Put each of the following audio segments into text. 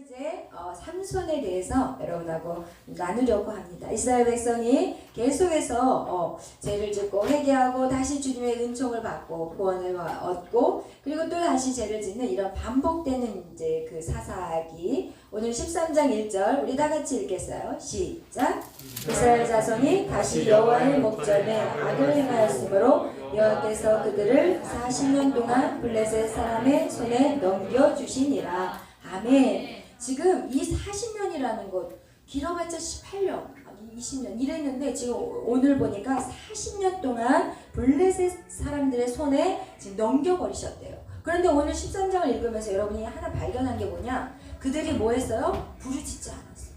이제 삼손에 대해서 여러분하고 나누려고 합니다. 이스라엘 백성이 계속해서 죄를 짓고 회개하고 다시 주님의 은총을 받고 구원을 얻고 그리고 또 다시 죄를 짓는 이런 반복되는 이제 그 사사기. 오늘 13장 1절 우리 다 같이 읽겠어요. 시작. 이스라엘 자손이 다시 여호와의 목전에 악을 행하였으므로 여호와께서 그들을 40년 동안 블레셋 사람의 손에 넘겨주시니라. 아멘. 지금 이 40년이라는 것 길어봤자 18년, 20년 이랬는데 지금 오늘 보니까 40년 동안 블레셋 사람들의 손에 지금 넘겨버리셨대요. 그런데 오늘 13장을 읽으면서 여러분이 하나 발견한 게 뭐냐? 그들이 뭐 했어요? 부르짖지 않았어요.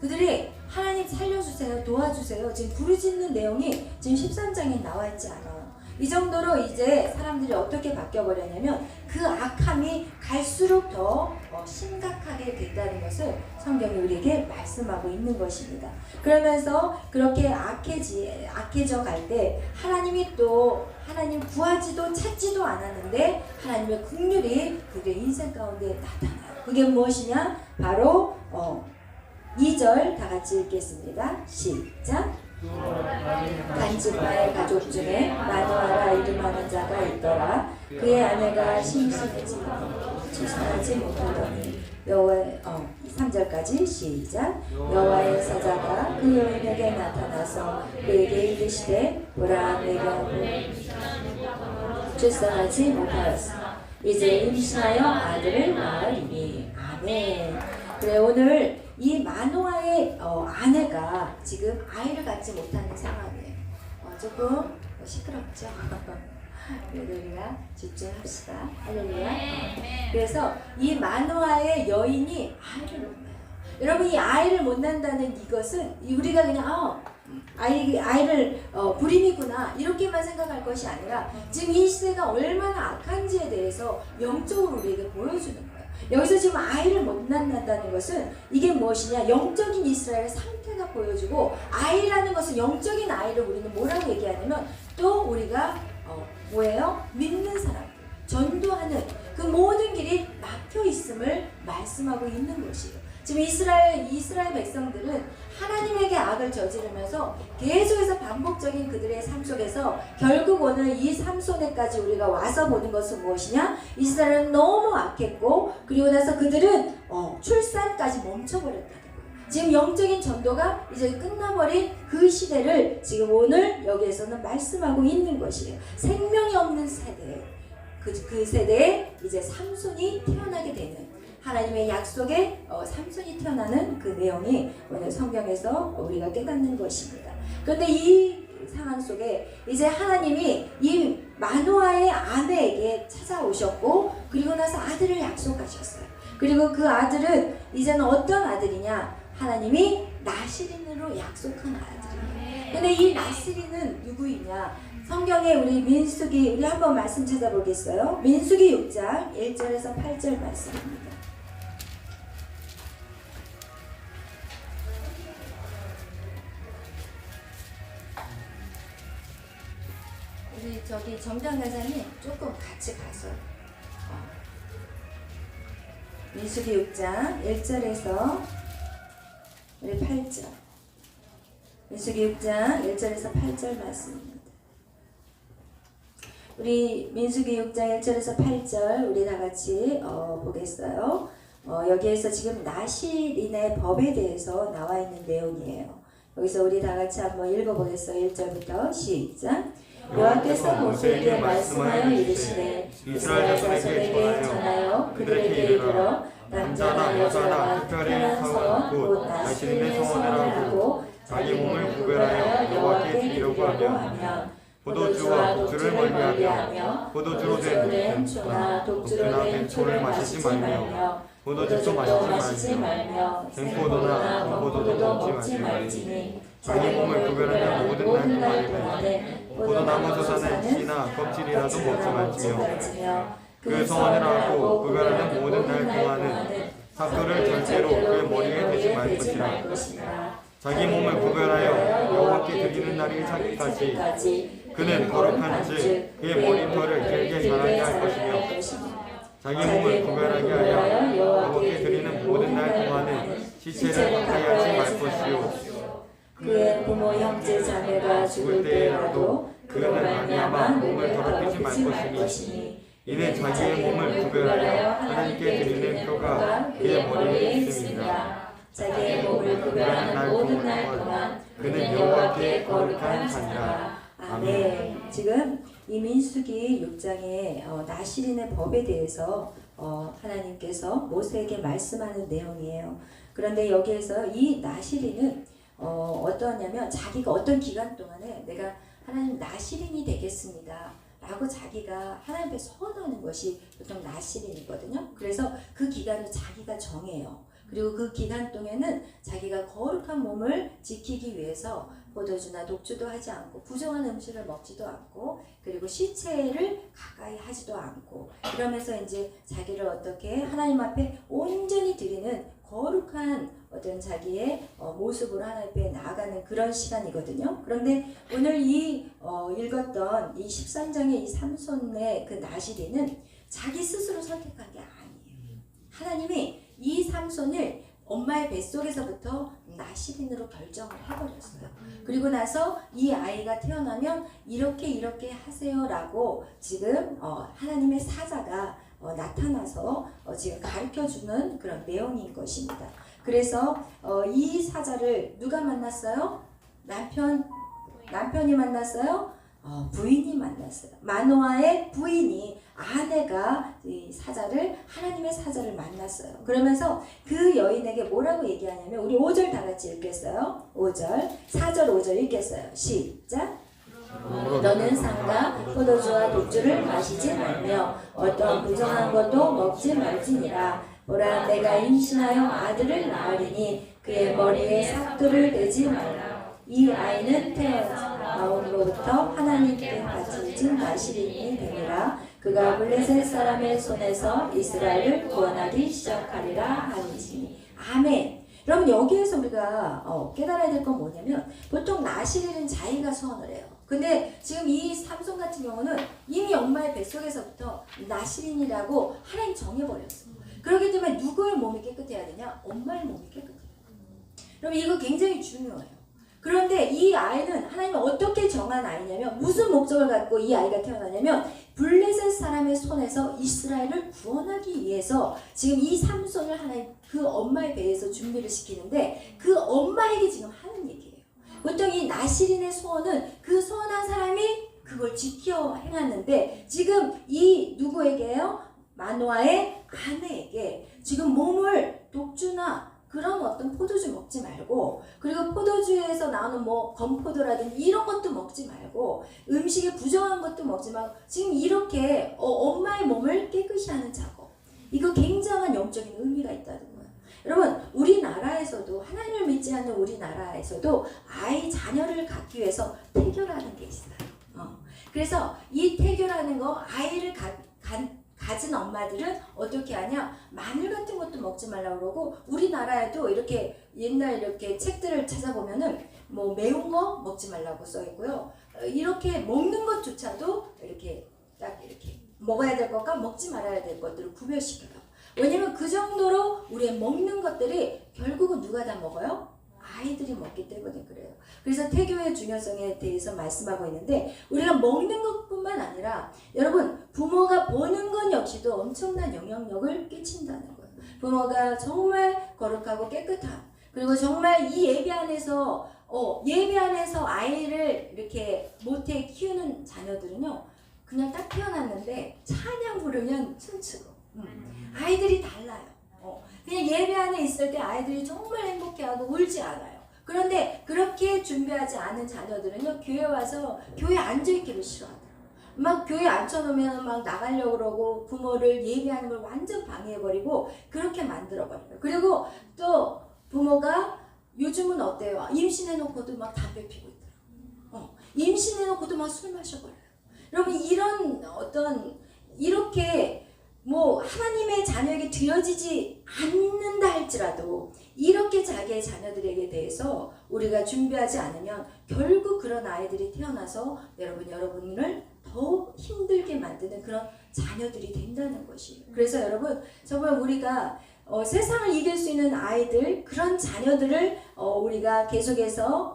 그들이 하나님 살려주세요, 도와주세요. 지금 부르짖는 내용이 지금 13장에 나와 있지 않아요. 이 정도로 이제 사람들이 어떻게 바뀌어버렸냐면 그 악함이 갈수록 더 심각하게 됐다는 것을 성경이 우리에게 말씀하고 있는 것입니다. 그러면서 그렇게 악해져 갈 때 하나님이 또 하나님 구하지도 찾지도 않았는데 하나님의 긍휼이 그들의 인생 가운데 나타나요. 그게 무엇이냐? 바로 2절 다 같이 읽겠습니다. 시작. 단지파의 가족 중에 마누아라 이름하는 자가 있더라. 그의 아내가 심심해지 출산하지 못하더니 여호와의 3절까지 시작. 여호와의 사자가 그 여인에게 나타나서 그에게 이르시되 보라 내가 출산하지 못하였으나 이제 임신하여 아들을 낳으리니. 아멘. 그래, 오늘 이 마노아의 아내가 지금 아이를 갖지 못하는 상황이에요. 조금 시끄럽죠? 그래도 우리가 집중합시다. 할렐루야. 그래서 이 마노아의 여인이 아이를 못 낳아요. 여러분, 이 아이를 못 낳는다는 이것은 우리가 그냥 아이를 불임이구나 이렇게만 생각할 것이 아니라 지금 이 시대가 얼마나 악한지에 대해서 영적으로 우리에게 보여주는 거예요. 여기서 지금 아이를 못 낳는다는 것은 이게 무엇이냐? 영적인 이스라엘의 상태가 보여주고, 아이라는 것은 영적인 아이를 우리는 뭐라고 얘기하냐면 또 우리가 뭐예요? 믿는 사람들, 전도하는 그 모든 길이 막혀 있음을 말씀하고 있는 것이에요. 지금 이스라엘 백성들은 하나님에게 악을 저지르면서 계속해서 반복적인 그들의 삶 속에서 결국 오늘 이 삼손에까지 우리가 와서 보는 것은 무엇이냐? 이스라엘은 너무 악했고 그리고 나서 그들은 출산까지 멈춰버렸다는 거예요. 지금 영적인 전도가 이제 끝나버린 그 시대를 지금 오늘 여기에서는 말씀하고 있는 것이에요. 생명이 없는 세대, 그 세대에 이제 삼손이 태어나게 되는, 하나님의 약속에 삼손이 태어나는 그 내용이 오늘 성경에서 우리가 깨닫는 것입니다. 그런데 이 상황 속에 이제 하나님이 이 마노아의 아내에게 찾아오셨고 그리고 나서 아들을 약속하셨어요. 그리고 그 아들은 이제는 어떤 아들이냐? 하나님이 나시린으로 약속한 아들이에요. 근데 이 나시린은 누구이냐? 성경에 우리 한번 말씀 찾아보겠어요. 민수기 6장 1절에서 8절 말씀입니다. 우리 저기 정장 가자님 조금 같이 가서 민수기 6장 1절에서 우리 8절, 민수기 6장 1절에서 8절 말씀입니다. 우리 민수기 6장 1절에서 8절 우리 다 같이 보겠어요. 여기에서 지금 나시린의 법에 대해서 나와 있는 내용이에요. 여기서 우리 다 같이 한번 읽어보겠어요. 1절부터 시작. 여호와께서 모세에게 말씀하여 이르시되 이스라엘 자손에게 전하여 그들에게 이르러 남자나 여자나 특별히 서원 곧 나시린의 서원을 하고 자기 몸을 구별하여 여호와께 드리려고 하며 포도주와 독주를 멀리하게 하며 포도주로 된 초나 독주로 된 초를 마시지 말며 포도주도 마시지 말며 생포도나 건포도도 먹지 말지니 자기 몸을 구별하는 모든 날 동안에 포도나무 솟아낸 씨나 껍질이라도 먹지 말지며 그 성원을 하고 구별하는 모든 날 동안은 삭도를 절대로 그 머리에 대지 말 것이라. 자기 몸을 구별하여 여호와께 드리는 날이 차기까지 그는 거룩한즉 그의 머리털을 길게 자라게 할 것이며 자기 몸을 구별하게 하여 여호와께 드리는 모든 날 동안에 시체를 가까이 하지 말 것이요. 그의 부모 형제 자매가 죽을 때라도 그로 말미암아 몸을 더럽히지 말 것이니 이는 자기의 몸을 구별하여 하나님께 드리는 표가 그의 머리에 있습니다. 자기의 몸을 구별하는 모든 날 동안 그는 여호와께 거룩한 자니라. 아멘. 지금 이 민수기 6장의 나실인의 법에 대해서 하나님께서 모세에게 말씀하는 내용이에요. 그런데 여기에서 이 나실인은 어떠냐면 자기가 어떤 기간 동안에 내가 하나님 나실인이 되겠습니다 라고 자기가 하나님 앞에 서원하는 것이 보통 나실인이거든요. 그래서 그 기간을 자기가 정해요. 그리고 그 기간 동안에는 자기가 거룩한 몸을 지키기 위해서 포도주나 독주도 하지 않고 부정한 음식을 먹지도 않고 그리고 시체를 가까이 하지도 않고 그러면서 이제 자기를 어떻게 하나님 앞에 온전히 드리는 거룩한 어떤 자기의 모습으로 하나님 앞에 나아가는 그런 시간이거든요. 그런데 오늘 이 읽었던 이 13장의 이 삼손의 그 나실이는 자기 스스로 선택한 게 아니에요. 하나님이 이 삼손을 엄마의 뱃속에서부터 나실인으로 결정을 해버렸어요. 그리고 나서 이 아이가 태어나면 이렇게 하세요라고 지금 하나님의 사자가 나타나서 지금 가르쳐주는 그런 내용인 것입니다. 그래서 이 사자를 누가 만났어요? 남편이 만났어요? 부인이 만났어요. 마노아의 부인이 아내가 이 사자를 하나님의 사자를 만났어요. 그러면서 그 여인에게 뭐라고 얘기하냐면 우리 5절 다 같이 읽겠어요. 5절 4절 5절 읽겠어요. 시작. 너는 상과 포도주와 독주를 마시지 말며 어떤 부정한 것도 먹지 말지니라. 보라 내가 임신하여 아들을 낳으리니 그의 머리에 삭도를 대지 말라. 이 아이는 태어나 마음으로부터 하나님께 바쳐진 나실인이 되니라. 그가 블레셋 사람의 손에서 이스라엘을 구원하기 시작하리라 하니지. 아멘. 여러분 여기에서 우리가 깨달아야 될 건 뭐냐면 보통 나실인은 자기가 소원을 해요. 근데 지금 이 삼손 같은 경우는 이미 엄마의 뱃속에서부터 나실인이라고 하나님 정해버렸어. 그렇기 때문에 누구의 몸이 깨끗해야 되냐? 엄마의 몸이 깨끗해야 돼. 여러분 이거 굉장히 중요해요. 그런데 이 아이는 하나님이 어떻게 정한 아이냐면 무슨 목적을 갖고 이 아이가 태어나냐면 블레셋 사람의 손에서 이스라엘을 구원하기 위해서 지금 이 삼손을 하나님 그 엄마의 배에서 준비를 시키는데 그 엄마에게 지금 하는 얘기예요. 보통 이 나실인의 소원은 그 소원한 사람이 그걸 지켜 행하는데 지금 이 누구에게요? 마노아의 아내에게 지금 몸을 독주나 그런 어떤 포도주 먹지 말고 그리고 포도주에서 나오는 뭐 건포도라든지 이런 것도 먹지 말고 음식에 부정한 것도 먹지 말고 지금 이렇게 엄마의 몸을 깨끗이 하는 작업 이거 굉장한 영적인 의미가 있다는 거예요. 여러분 우리나라에서도 하나님을 믿지 않는 우리나라에서도 아이 자녀를 갖기 위해서 태교라는 게 있어요. 그래서 이 태교라는 거 아이를 가진 엄마들은 어떻게 하냐? 마늘 같은 것도 먹지 말라고 그러고 우리나라에도 이렇게 옛날 이렇게 책들을 찾아보면은 뭐 매운 거 먹지 말라고 써 있고요. 이렇게 먹는 것조차도 이렇게 딱 이렇게 먹어야 될 것과 먹지 말아야 될 것들을 구별시켜요. 왜냐면 그 정도로 우리의 먹는 것들이 결국은 누가 다 먹어요? 아이들이 먹기 때문에 그래요. 그래서 태교의 중요성에 대해서 말씀하고 있는데 우리가 먹는 것뿐만 아니라 여러분 부모가 보는 것 역시도 엄청난 영향력을 끼친다는 거예요. 부모가 정말 거룩하고 깨끗한 그리고 정말 이 예배 안에서 아이를 이렇게 못해 키우는 자녀들은요 그냥 딱 태어났는데 찬양 부르면 춤추고 아이들이 달라요. 그냥 예배 안에 있을 때 아이들이 정말 행복해하고 울지 않아요. 그런데 그렇게 준비하지 않은 자녀들은요 교회 와서 교회 앉아있기를 싫어하더라고요. 막 교회 앉혀놓으면 막 나가려고 그러고 부모를 예배하는 걸 완전 방해해버리고 그렇게 만들어버려요. 그리고 또 부모가 요즘은 어때요? 임신해놓고도 막 담배 피고 있더라고요. 임신해놓고도 막 술 마셔버려요. 여러분 이런 이렇게 뭐 하나님의 자녀에게 드려지지 않는다 할지라도 이렇게 자기의 자녀들에게 대해서 우리가 준비하지 않으면 결국 그런 아이들이 태어나서 여러분을 더 힘들게 만드는 그런 자녀들이 된다는 것이에요. 그래서 여러분 정말 우리가 세상을 이길 수 있는 아이들, 그런 자녀들을 우리가 계속해서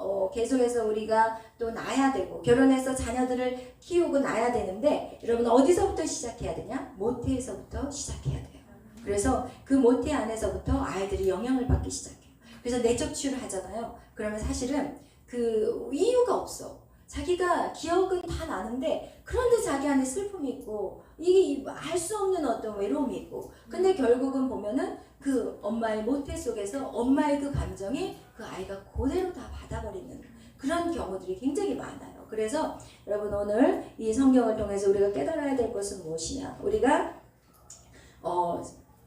우리가 또 낳아야 되고, 결혼해서 자녀들을 키우고 낳아야 되는데, 여러분 어디서부터 시작해야 되냐? 모태에서부터 시작해야 돼요. 그래서 그 모태 안에서부터 아이들이 영향을 받기 시작해요. 그래서 내적 치유를 하잖아요. 그러면 사실은 그 이유가 없어. 자기가 기억은 다 나는데, 그런데 자기 안에 슬픔이 있고, 이게 알 수 없는 어떤 외로움이 있고, 근데 결국은 보면은 그 엄마의 모태 속에서 엄마의 그 감정이 그 아이가 그대로 다 받아버리는 그런 경우들이 굉장히 많아요. 그래서 여러분 오늘 이 성경을 통해서 우리가 깨달아야 될 것은 무엇이냐? 우리가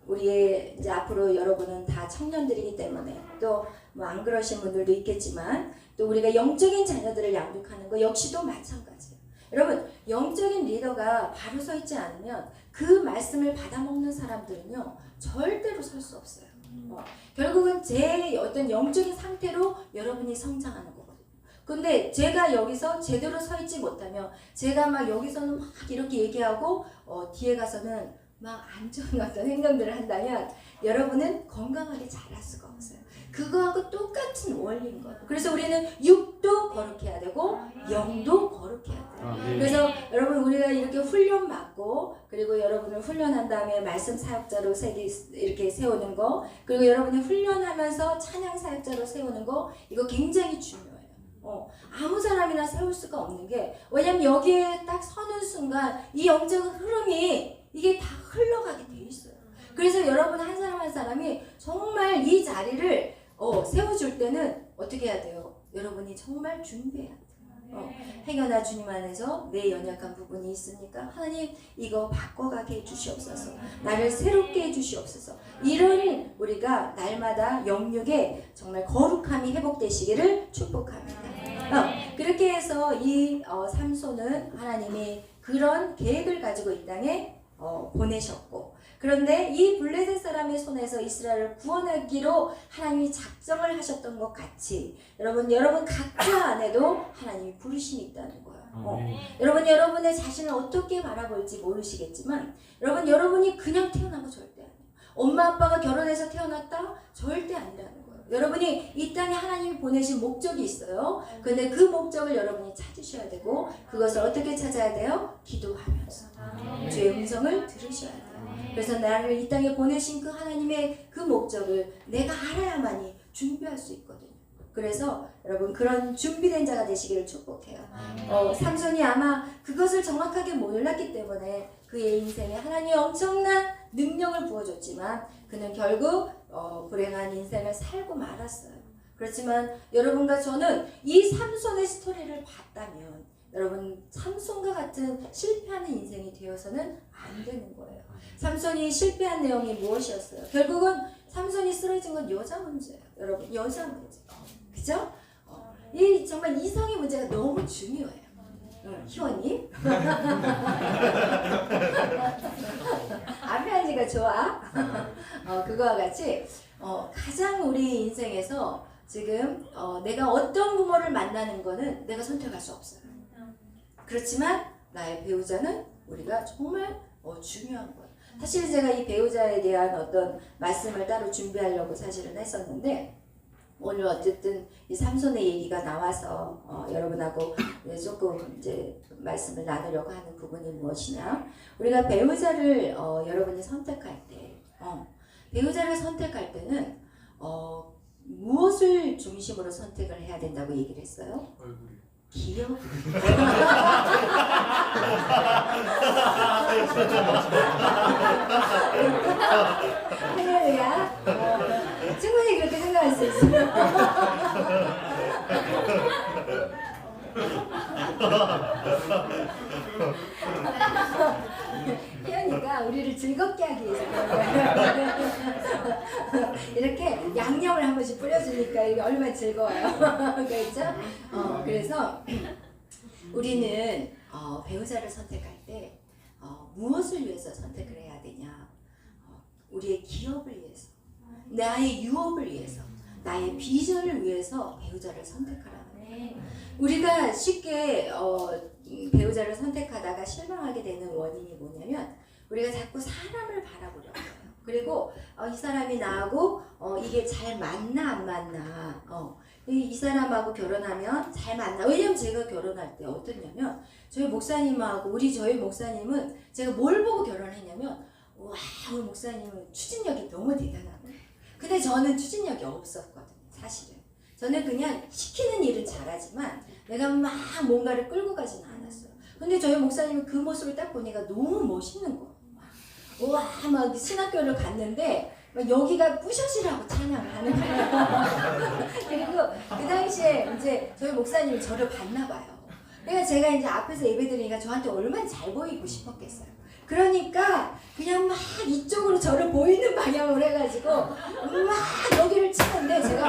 우리의 이제 앞으로 여러분은 다 청년들이기 때문에 또 뭐 안 그러신 분들도 있겠지만, 또 우리가 영적인 자녀들을 양육하는 거 역시도 마찬가지예요. 여러분 영적인 리더가 바로 서 있지 않으면 그 말씀을 받아먹는 사람들은요 절대로 설 수 없어요. 결국은 제 어떤 영적인 상태로 여러분이 성장하는 거거든요. 근데 제가 여기서 제대로 서 있지 못하면, 제가 막 여기서는 막 이렇게 얘기하고 뒤에 가서는 막 안 좋은 어떤 행동들을 한다면 여러분은 건강하게 자랄 수가 없어요. 그거하고 똑같은 원리인 거예요. 그래서 우리는 육도 거룩해야 되고 영도 거룩해야 돼요. 그래서 여러분 우리가 이렇게 훈련 받고, 그리고 여러분을 훈련한 다음에 말씀 사역자로 이렇게 세우는 거, 그리고 여러분이 훈련하면서 찬양 사역자로 세우는 거, 이거 굉장히 중요해요. 아무 사람이나 세울 수가 없는 게, 왜냐면 여기에 딱 서는 순간 이 영적인 흐름이 이게 다 흘러가게 돼 있어요. 그래서 여러분 한 사람 한 사람이 정말 이 자리를 세워줄 때는 어떻게 해야 돼요? 여러분이 정말 준비해야 돼요. 행여나 주님 안에서 내 연약한 부분이 있으니까 하나님 이거 바꿔가게 해주시옵소서, 나를 새롭게 해주시옵소서, 이런 우리가 날마다 영육에 정말 거룩함이 회복되시기를 축복합니다. 그렇게 해서 이 삼손은 하나님이 그런 계획을 가지고 이 땅에 보내셨고, 그런데 이 블레셋 사람의 손에서 이스라엘을 구원하기로 하나님이 작정을 하셨던 것 같이, 여러분 각자 안에도 하나님이 부르심이 있다는 거예요. 여러분 여러분의 자신을 어떻게 바라볼지 모르시겠지만, 여러분이 그냥 태어난 거 절대 아니에요. 엄마 아빠가 결혼해서 태어났다? 절대 아니라는 거예요. 여러분이 이 땅에 하나님이 보내신 목적이 있어요. 근데 그 목적을 여러분이 찾으셔야 되고, 그것을 어떻게 찾아야 돼요? 기도하면서 주의 음성을 들으셔야 돼요. 그래서 나를 이 땅에 보내신 그 하나님의 그 목적을 내가 알아야만이 준비할 수 있거든요. 그래서 여러분 그런 준비된 자가 되시기를 축복해요. 삼손이 아마 그것을 정확하게 몰랐기 때문에 그의 인생에 하나님이 엄청난 능력을 부어줬지만 그는 결국 불행한 인생을 살고 말았어요. 그렇지만 여러분과 저는 이 삼손의 스토리를 봤다면, 여러분 삼손과 같은 실패하는 인생이 되어서는 안 되는 거예요. 삼손이 실패한 내용이 무엇이었어요? 결국은 삼손이 쓰러진 건 여자 문제예요. 여러분 여자 문제. 그죠? 이 정말 이성의 문제가 너무 중요해요. 희원이? 앞에 앉으니까 좋아. 그거와 같이 가장 우리 인생에서 지금 내가 어떤 부모를 만나는 거는 내가 선택할 수 없어요. 그렇지만 나의 배우자는 우리가 정말 중요한 거예요. 사실 제가 이 배우자에 대한 어떤 말씀을 따로 준비하려고 사실은 했었는데, 오늘 어쨌든 이 삼손의 얘기가 나와서 여러분하고 조금 이제 말씀을 나누려고 하는 부분이 무엇이냐, 우리가 배우자를 여러분이 선택할 때 배우자를 선택할 때는 무엇을 중심으로 선택을 해야 된다고 얘기를 했어요? 얼굴이. 기억? 할렐루야. 충분히 그렇게 생각할 수 있어요. 희연이가 우리를 즐겁게 하기 위해서 그런 거예요. 이렇게 양념을 한 번씩 뿌려주니까 이게 얼마나 즐거워요. 그렇죠? 그래서 우리는 배우자를 선택할 때 무엇을 위해서 선택을 해야 되냐? 우리의 기업을 위해서, 나의 유업을 위해서, 나의 비전을 위해서 배우자를 선택하라는 거예요. 우리가 쉽게 배우자를 선택하다가 실망하게 되는 원인이 뭐냐면 우리가 자꾸 사람을 바라보려고 해요. 그리고 이 사람이 나하고 이게 잘 맞나 안 맞나 이 사람하고 결혼하면 잘 맞나. 왜냐면 제가 결혼할 때 어떻냐면 저희 목사님하고 저희 목사님은 제가 뭘 보고 결혼했냐면 와 우리 목사님은 추진력이 너무 대단하고 근데 저는 추진력이 없었거든요. 사실은 저는 그냥 시키는 일은 잘하지만 내가 막 뭔가를 끌고 가지는 않았어요. 근데 저희 목사님은 그 모습을 딱 보니까 너무 멋있는 거예요. 와, 막 신학교를 갔는데 막 여기가 뿌셔지라고 찬양을 하는 거예요. 그리고 그 당시에 이제 저희 목사님이 저를 봤나 봐요. 그러니까 제가 이제 앞에서 예배드리니까 저한테 얼마나 잘 보이고 싶었겠어요. 그러니까 그냥 막 이쪽으로 저를 보이는 방향으로 해가지고 막 여기를 치는데 제가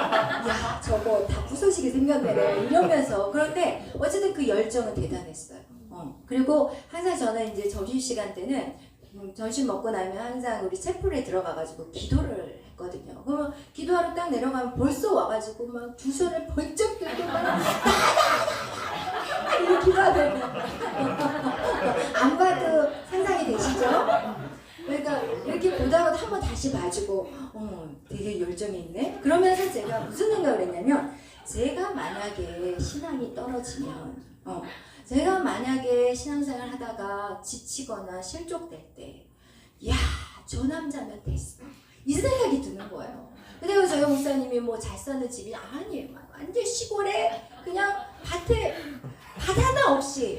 야 저거 다 부서지게 생겼네 이러면서 그런데 어쨌든 그 열정은 대단했어요. 그리고 항상 저는 이제 점심시간 때는 점심 먹고 나면 항상 우리 채플에 들어가가지고 기도를 했거든요. 그러면 기도하러 딱 내려가면 벌써 와가지고 막 두 손을 번쩍 들고 막 이렇게 기도하더라고요. 안 봐도 상상이 되시죠? 그러니까 이렇게 보다가 한번 다시 봐주고 되게 열정이 있네? 그러면서 제가 무슨 생각을 했냐면 제가 만약에 신앙이 떨어지면 제가 만약에 신앙생활 하다가 지치거나 실족될 때 야, 저 남자면 됐어. 이 생각이 드는 거예요. 근데 저희 목사님이 뭐 잘 사는 집이 아니에요. 완전 시골에 그냥 밭에 밭 하나 없이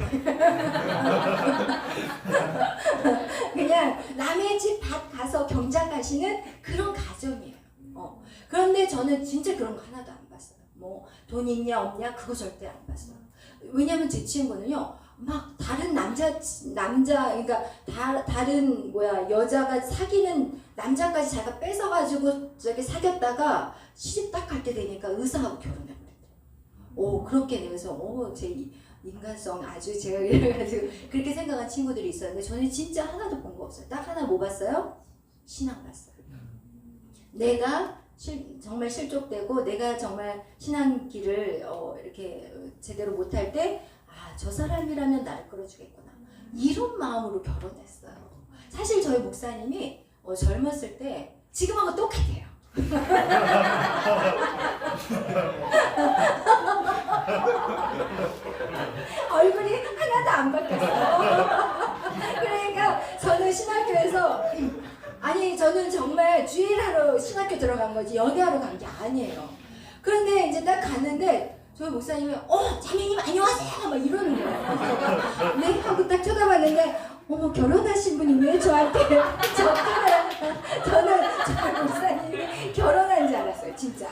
그냥 남의 집 밭 가서 경작하시는 그런 가정이에요. 그런데 저는 진짜 그런 거 하나도 안 봤어요. 뭐 돈 있냐 없냐 그거 절대 안 봤어요. 왜냐면 제 친구는요 막 다른 남자 그러니까 다른 여자가 사귀는 남자까지 자기가 뺏어가지고 저기 사귀었다가 시집 딱 갈 때 되니까 의사하고 결혼해버렸대요. 그렇게 되면서 제 인간성 아주 제가 이래가지고 그렇게 생각한 친구들이 있었는데 저는 진짜 하나도 본 거 없어요. 딱 하나 뭐 봤어요? 신앙 봤어요. 내가 정말 실족되고 내가 정말 신앙길을 이렇게 제대로 못할 때 저 사람이라면 날 끌어주겠구나 이런 마음으로 결혼했어요. 사실 저희 목사님이 젊었을 때 지금하고 똑같아요. 얼굴이 하나도 안 바뀌었어요. 그러니까 저는 신학교에서 저는 정말 주일하러 신학교 들어간 거지 연애하러 간 게 아니에요. 그런데 이제 딱 갔는데 저희 목사님이 자매님 안녕하세요 막 이러는 거예요. 네 하고 딱 쳐다봤는데 결혼하신 분이 왜 저한테 저는 저희 목사님이 결혼한 줄 알았어요. 진짜.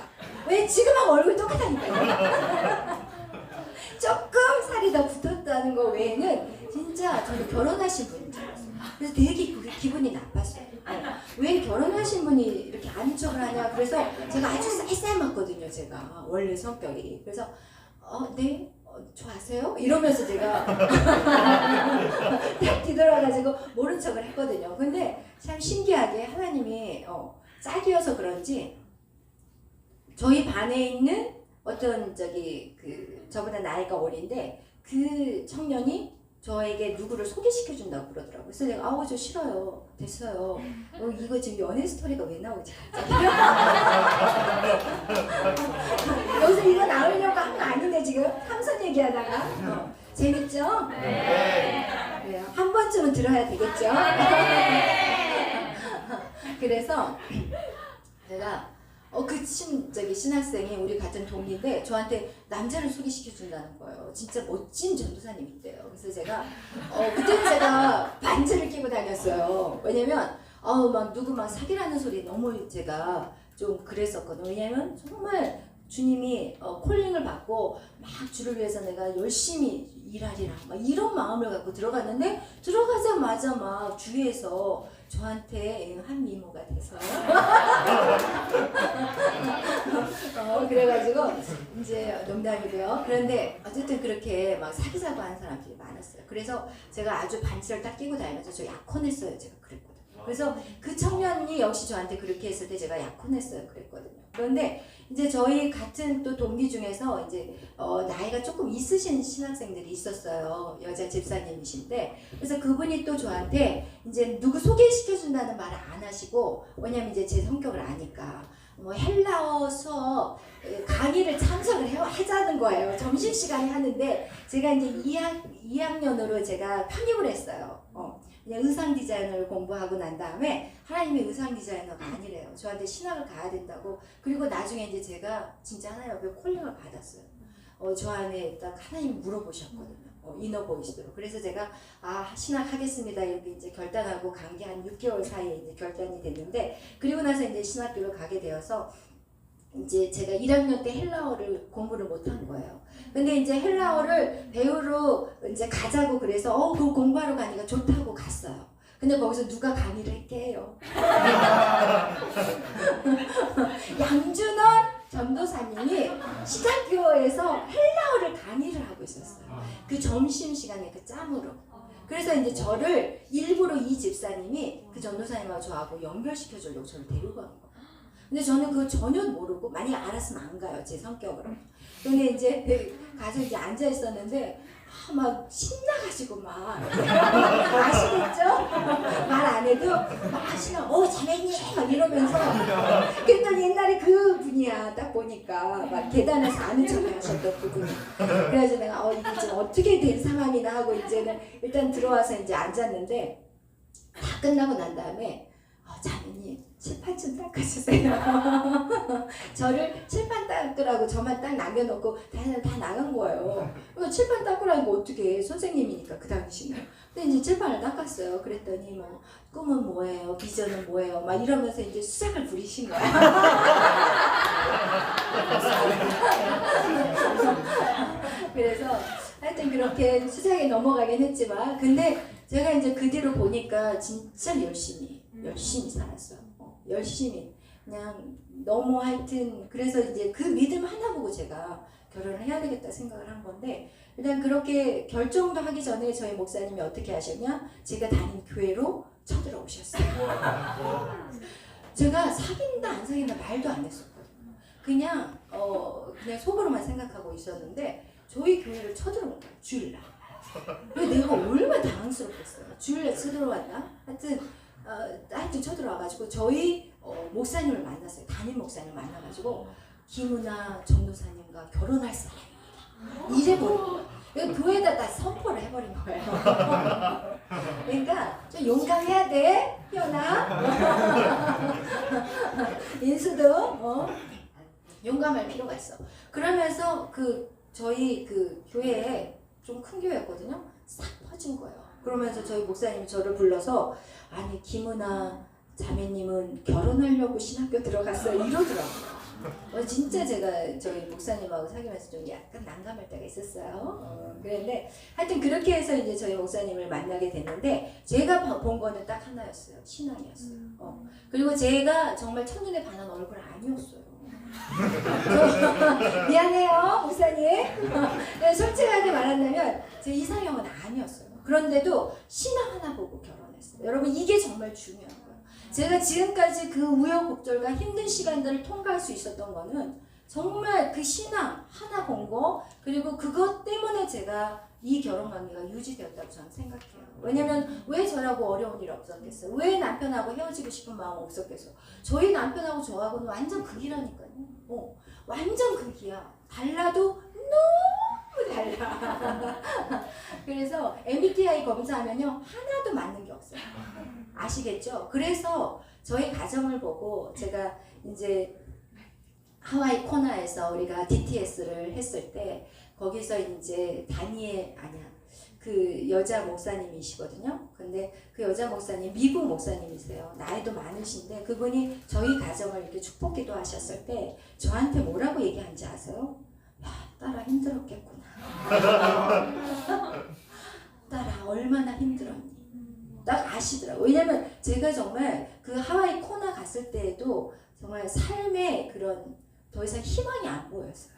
왜 지금하고 얼굴 똑같다니까요. 조금 살이 더 붙었다는 거 외에는 진짜 저는 결혼하신 분인 줄 알았어요. 그래서 되게 그게 기분이 나빴어요. 왜 결혼하신 분이 이렇게 아닌 척을 하냐. 그래서 제가 아주 쌀쌀맞거든요. 제가 원래 성격이. 그래서 네 좋아하세요? 이러면서 제가 딱 뒤돌아가지고 모른 척을 했거든요. 근데 참 신기하게 하나님이 짝이어서 그런지 저희 반에 있는 어떤 저보다 나이가 어린데 그 청년이 저에게 누구를 소개시켜준다고 그러더라고요. 그래서 내가 저 싫어요. 됐어요. 이거 지금 연애 스토리가 왜 나오지? 여기서 이거 나오려고 한 거 아닌데 지금 함선 얘기하다가 재밌죠? 네. 그래요. 한 번쯤은 들어야 되겠죠? 그래서 제가 신학생이 우리 같은 동기인데 저한테 남자를 소개시켜준다는 거예요. 진짜 멋진 전도사님 있대요. 그래서 제가 그때는 제가 반지를 끼고 다녔어요. 왜냐면 막 누구 막 사귀라는 소리 너무 제가 좀 그랬었거든요. 왜냐면 정말 주님이 콜링을 받고 막 주를 위해서 내가 열심히 일하리라 막 이런 마음을 갖고 들어갔는데 들어가자마자 막 주위에서 저한테 한 미모가 돼서 그래가지고 이제 농담이고요. 그런데 어쨌든 그렇게 막 사귀자고 하는 사람들이 많았어요. 그래서 제가 아주 반지를 딱 끼고 다니면서 저 약혼했어요. 제가 그랬거든요. 그래서 그 청년이 역시 저한테 그렇게 했을 때 제가 약혼했어요. 그랬거든요. 그런데 이제 저희 같은 또 동기 중에서 이제 나이가 조금 있으신 신학생들이 있었어요. 여자 집사님이신데, 그래서 그분이 또 저한테 이제 누구 소개시켜준다는 말을 안 하시고, 왜냐면 이제 제 성격을 아니까 뭐 헬라어 수업 강의를 참석을 하자는 거예요. 점심시간에 하는데 제가 이제 2학년으로 제가 편입을 했어요. 그냥 의상 디자인을 공부하고 난 다음에 하나님의 의상 디자이너가 아니래요. 저한테 신학을 가야 된다고. 그리고 나중에 이제 제가 진짜 하나님 앞에 콜링을 받았어요. 저 안에 딱 하나님 물어보셨거든요. 이너보이스로. 그래서 제가 신학 하겠습니다 이렇게 이제 결단하고 간 게 한 6개월 사이에 이제 결단이 됐는데, 그리고 나서 이제 신학교를 가게 되어서 이제 제가 1학년 때 헬라어를 공부를 못한 거예요. 근데 이제 헬라어를 배우러 이제 가자고 그래서 그거 공부하러 가니까 좋다고 갔어요. 근데 거기서 누가 강의를 했게요? 양준원 전도사님이 시작교회에서 헬라어를 강의를 하고 있었어요. 그 점심시간에 그 짬으로. 그래서 이제 저를 일부러 이 집사님이 그 전도사님하고 저하고 연결시켜 주려고 저를 데리고 간 거예요. 근데 저는 그거 전혀 모르고, 만약 알았으면 안 가요, 제 성격으로. 근데 이제 가서 이제 앉아 있었는데 막 신나가지고 막 아시겠죠? 말 안 해도 막 신나, 자매님 막 이러면서. 그랬더니 옛날에 그 분이야. 딱 보니까 막 계단에서 아는 척을 하셨던 그분이. 그래서 내가 이게 지금 어떻게 된 상황이나 하고 이제는 일단 들어와서 이제 앉았는데, 다 끝나고 난 다음에 자매님 칠판 좀 닦아주세요. 저를 칠판 닦으라고 저만 딱 남겨놓고 다 나간 거예요. 칠판 닦으라는 거 어떻게 해? 선생님이니까 그 당시는. 근데 이제 칠판을 닦았어요. 그랬더니 뭐 꿈은 뭐예요? 비전은 뭐예요? 막 이러면서 이제 수작을 부리신 거야. 그래서 하여튼 그렇게 수작에 넘어가긴 했지만, 근데 제가 이제 그 뒤로 보니까 진짜 열심히 살았어요. 열심히 그냥 너무 하여튼, 그래서 이제 그 믿음 하나 보고 제가 결혼을 해야 되겠다 생각을 한 건데, 일단 그렇게 결정도 하기 전에 저희 목사님이 어떻게 하셨냐, 제가 다닌 교회로 쳐들어오셨어요. 제가 사귄다 안 사귄다 말도 안 했었거든요. 그냥 속으로만 생각하고 있었는데 저희 교회를 쳐들어온 거예요. 주일날. 내가 얼마나 당황스럽겠어요. 주일날 쳐들어왔나? 하여튼 쳐들어와가지고 저희 목사님을 만났어요. 담임 목사님을 만나가지고 김은아 전도사님과 결혼할 사람입니다. 이래버린 거예요. 교회에다 다 선포를 해버린 거예요. 그러니까 좀 용감해야 돼, 희연아. 인수도 용감할 필요가 있어. 그러면서 저희 그 교회에 좀 큰 교회였거든요. 싹 퍼진 거예요. 그러면서 저희 목사님이 저를 불러서, 아니 김은아 자매님은 결혼하려고 신학교 들어갔어요 이러더라고요. 진짜 제가 저희 목사님하고 사귀면서 좀 약간 난감할 때가 있었어요. 그런데 하여튼 그렇게 해서 이제 저희 목사님을 만나게 됐는데, 제가 본 거는 딱 하나였어요. 신앙이었어요. 그리고 제가 정말 첫눈에 반한 얼굴 아니었어요. 미안해요 목사님. 솔직하게 말한다면 제 이상형은 아니었어요. 그런데도 신앙 하나 보고 결혼했어요. 여러분, 이게 정말 중요한 거예요. 제가 지금까지 그 우여곡절과 힘든 시간들을 통과할 수 있었던 거는 정말 그 신앙 하나 본 거, 그리고 그것 때문에 제가 이 결혼 관계가 유지되었다고 저는 생각해요. 왜냐면 왜 저라고 어려운 일 없었겠어요? 왜 남편하고 헤어지고 싶은 마음 없었겠어요? 저희 남편하고 저하고는 완전 극이라니까요. 완전 극이야. 달라도 너무 달라. 그래서 MBTI 검사하면요 하나도 맞는 게 없어요. 아시겠죠? 그래서 저희 가정을 보고 제가 이제 하와이 코나에서 우리가 DTS를 했을 때, 거기서 이제 그 여자 목사님이시거든요. 근데 그 여자 목사님 미국 목사님이세요. 나이도 많으신데 그분이 저희 가정을 이렇게 축복기도 하셨을 때 저한테 뭐라고 얘기한지 아세요? 야, 딸아 힘들었겠구나. 딸아 얼마나 힘들었니? 딱 아시더라고요. 왜냐면 제가 정말 그 하와이 코나 갔을 때에도 정말 삶의 그런 더 이상 희망이 안 보였어요.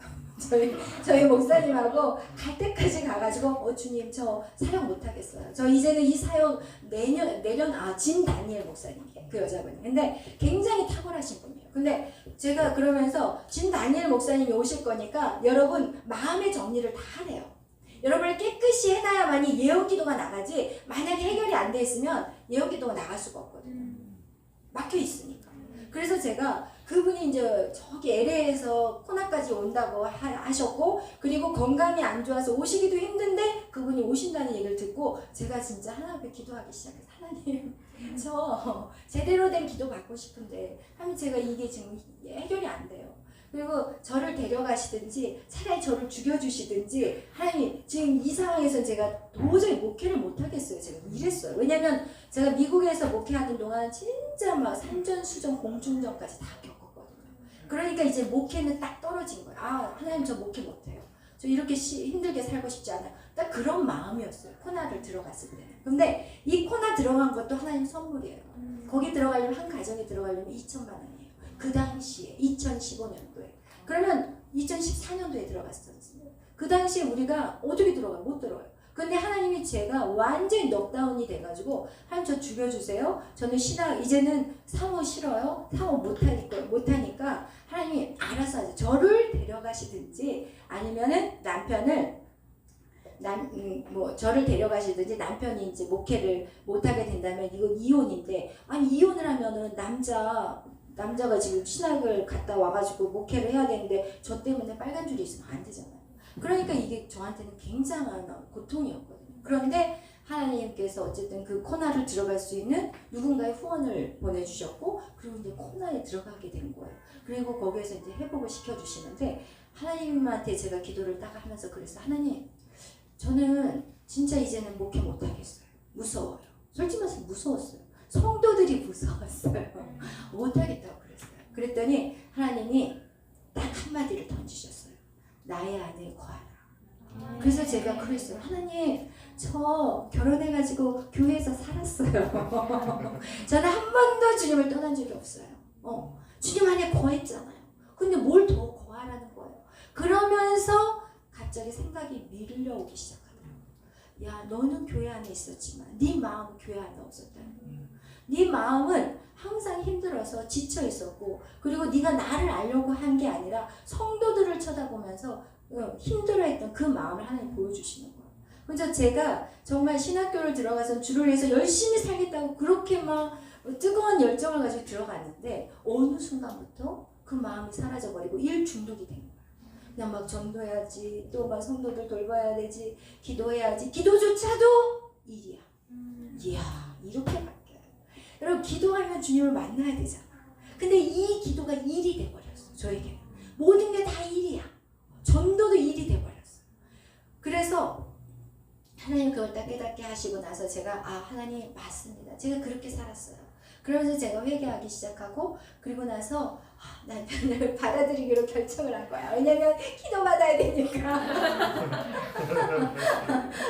저희 목사님하고 갈 때까지 가가지고 주님 저 사역 못하겠어요. 저 이제는 이 사역 내년 진 다니엘 목사님이에요. 그 여자분이. 근데 굉장히 탁월하신 분이에요. 근데 제가 그러면서 진 다니엘 목사님이 오실 거니까 여러분 마음의 정리를 다 하래요. 여러분을 깨끗이 해놔야만이 예언 기도가 나가지, 만약에 해결이 안 돼 있으면 예언 기도가 나갈 수가 없거든요. 막혀 있으니까. 그래서 제가 그분이 이제 저기 LA에서 코나까지 온다고 하셨고, 그리고 건강이 안 좋아서 오시기도 힘든데 그분이 오신다는 얘기를 듣고 제가 진짜 하나님 앞에 기도하기 시작해서, 하나님 저 제대로 된 기도 받고 싶은데 하나님 제가 이게 지금 해결이 안 돼요. 그리고 저를 데려가시든지 차라리 저를 죽여주시든지, 하나님 지금 이 상황에서 제가 도저히 목회를 못하겠어요. 제가 이랬어요. 왜냐면 제가 미국에서 목회하는 동안 진짜 막 산전수전 공중전까지 다 겪었거든요. 그러니까 이제 목회는 딱 떨어진 거예요. 아 하나님 저 목회 못해요. 저 이렇게 힘들게 살고 싶지 않아요. 딱 그런 마음이었어요. 코나를 들어갔을 때는. 근데 이 코나 들어간 것도 하나님 선물이에요. 거기 들어가려면, 한 가정에 들어가려면 2천만 원이에요. 그 당시에 2015년도에. 그러면 2014년도에 들어갔었어요. 그 당시에 우리가 어떻게 들어가요? 못 들어가요. 근데 하나님이 제가 완전히 넉다운이 돼가지고, 하나님 저 죽여주세요. 저는 신앙 이제는 사모 싫어요. 사모 못하니까 하나님이 알아서 하세요. 저를 데려가시든지 아니면은 남편을 저를 데려가시든지, 남편이 이제 목회를 못하게 된다면 이건 이혼인데, 아니 이혼을 하면은 남자가 지금 신학을 갔다 와가지고 목회를 해야 되는데 저 때문에 빨간 줄이 있으면 안 되잖아요. 그러니까 이게 저한테는 굉장한 고통이었거든요. 그런데 하나님께서 어쨌든 그 코나를 들어갈 수 있는 누군가의 후원을 보내주셨고, 그리고 이제 코나에 들어가게 된 거예요. 그리고 거기에서 이제 회복을 시켜주시는데, 하나님한테 제가 기도를 딱 하면서 그랬어요. 하나님, 저는 진짜 이제는 목회 못하겠어요. 무서워요. 솔직히 말해서 무서웠어요. 성도들이 무서웠어요. 못하겠다고 그랬어요. 그랬더니 하나님이 딱 한마디를 던지셨어요. 나의 안에 거하라. 그래서 제가 그랬어요. 하나님, 저 결혼해가지고 교회에서 살았어요. 저는 한 번도 주님을 떠난 적이 없어요. 주님 안에 거했잖아요. 근데 뭘 더 거하라는 거예요. 그러면서 갑자기 생각이 밀려오기 시작하더라고요. 야, 너는 교회 안에 있었지만 네 마음은 교회 안에 없었다는 거예요. 네 마음은 항상 힘들어서 지쳐 있었고, 그리고 네가 나를 알려고 한 게 아니라 성도들을 쳐다보면서 힘들어했던 그 마음을 하나님 보여주시는 거예요. 그래서 제가 정말 신학교를 들어가서 주를 위해서 열심히 살겠다고 그렇게 막 뜨거운 열정을 가지고 들어갔는데, 어느 순간부터 그 마음이 사라져버리고 일 중독이 된 거예요. 그냥 막 전도해야지, 또 막 성도들 돌봐야 되지, 기도해야지, 기도조차도 일이야. 이야, 이렇게 바뀌어요. 여러분, 기도하면 주님을 만나야 되잖아. 근데 이 기도가 일이 돼버렸어. 저에게는 모든 게 다 일이야. 전도도 일이 돼버렸어. 그래서 하나님 그걸 딱 깨닫게 하시고 나서 제가 하나님 맞습니다. 제가 그렇게 살았어요. 그러면서 제가 회개하기 시작하고, 그리고 나서 남편을 받아들이기로 결정을 한 거야. 왜냐면 기도 받아야 되니까.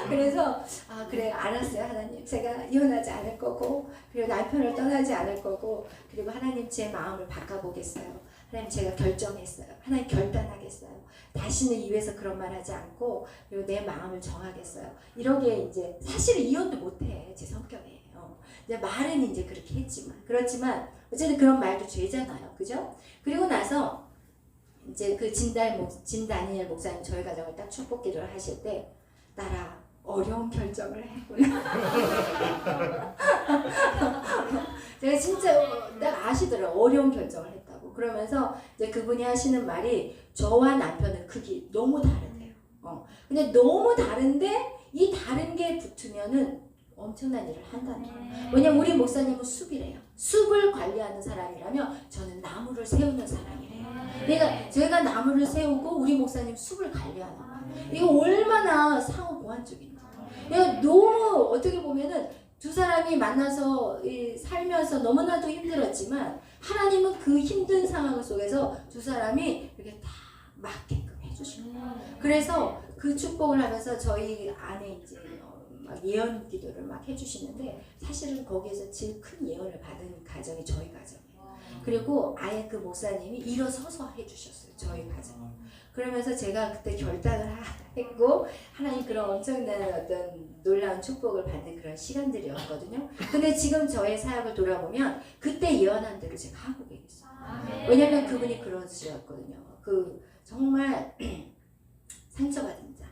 그래서 그래, 알았어요. 하나님, 제가 이혼하지 않을 거고, 그리고 남편을 떠나지 않을 거고, 그리고 하나님 제 마음을 바꿔보겠어요. 하나님, 제가 결정했어요. 하나님, 결단하겠어요. 다시는 입에서 그런 말 하지 않고, 그리고 내 마음을 정하겠어요. 이러게 이제 사실 이혼도 못해, 제 성격에. 이제 말은 이제 그렇게 했지만, 그렇지만 어쨌든 그런 말도 죄잖아요, 그죠? 그리고 나서 이제 그 진 다니엘 목사님 저희 가정을 딱 축복 기도를 하실 때, 나라 어려운 결정을 했구나. 제가 진짜 딱 아시더라고요. 어려운 결정을 했다고. 그러면서 이제 그분이 하시는 말이, 저와 남편은 극이 너무 다르대요. 근데 너무 다른데 이 다른 게 붙으면은 엄청난 일을 한다는 거예요. 왜냐면 우리 목사님은 숲이래요. 숲을 관리하는 사람이라면 저는 나무를 세우는 사람이래요. 그러니까 제가 나무를 세우고 우리 목사님 숲을 관리하는 거예요. 이거 얼마나 상호 보완적인지. 내가 너무 어떻게 보면은 두 사람이 만나서 살면서 너무나도 힘들었지만, 하나님은 그 힘든 상황 속에서 두 사람이 이렇게 다 맞게끔 해주시는 거예요. 그래서 그 축복을 하면서 저희 안에 이제 막 예언 기도를 막 해주시는데, 사실은 거기에서 제일 큰 예언을 받은 가정이 저희 가정이에요. 그리고 아예 그 목사님이 일어서서 해주셨어요. 저희 가정. 그러면서 제가 그때 결단을 했고 하나님 그런 엄청난 어떤 놀라운 축복을 받는 그런 시간들이었거든요. 근데 지금 저의 사역을 돌아보면 그때 예언한 대로 제가 하고 계셨어요. 왜냐면 그분이 그러셨거든요. 그 정말 상처받은 자,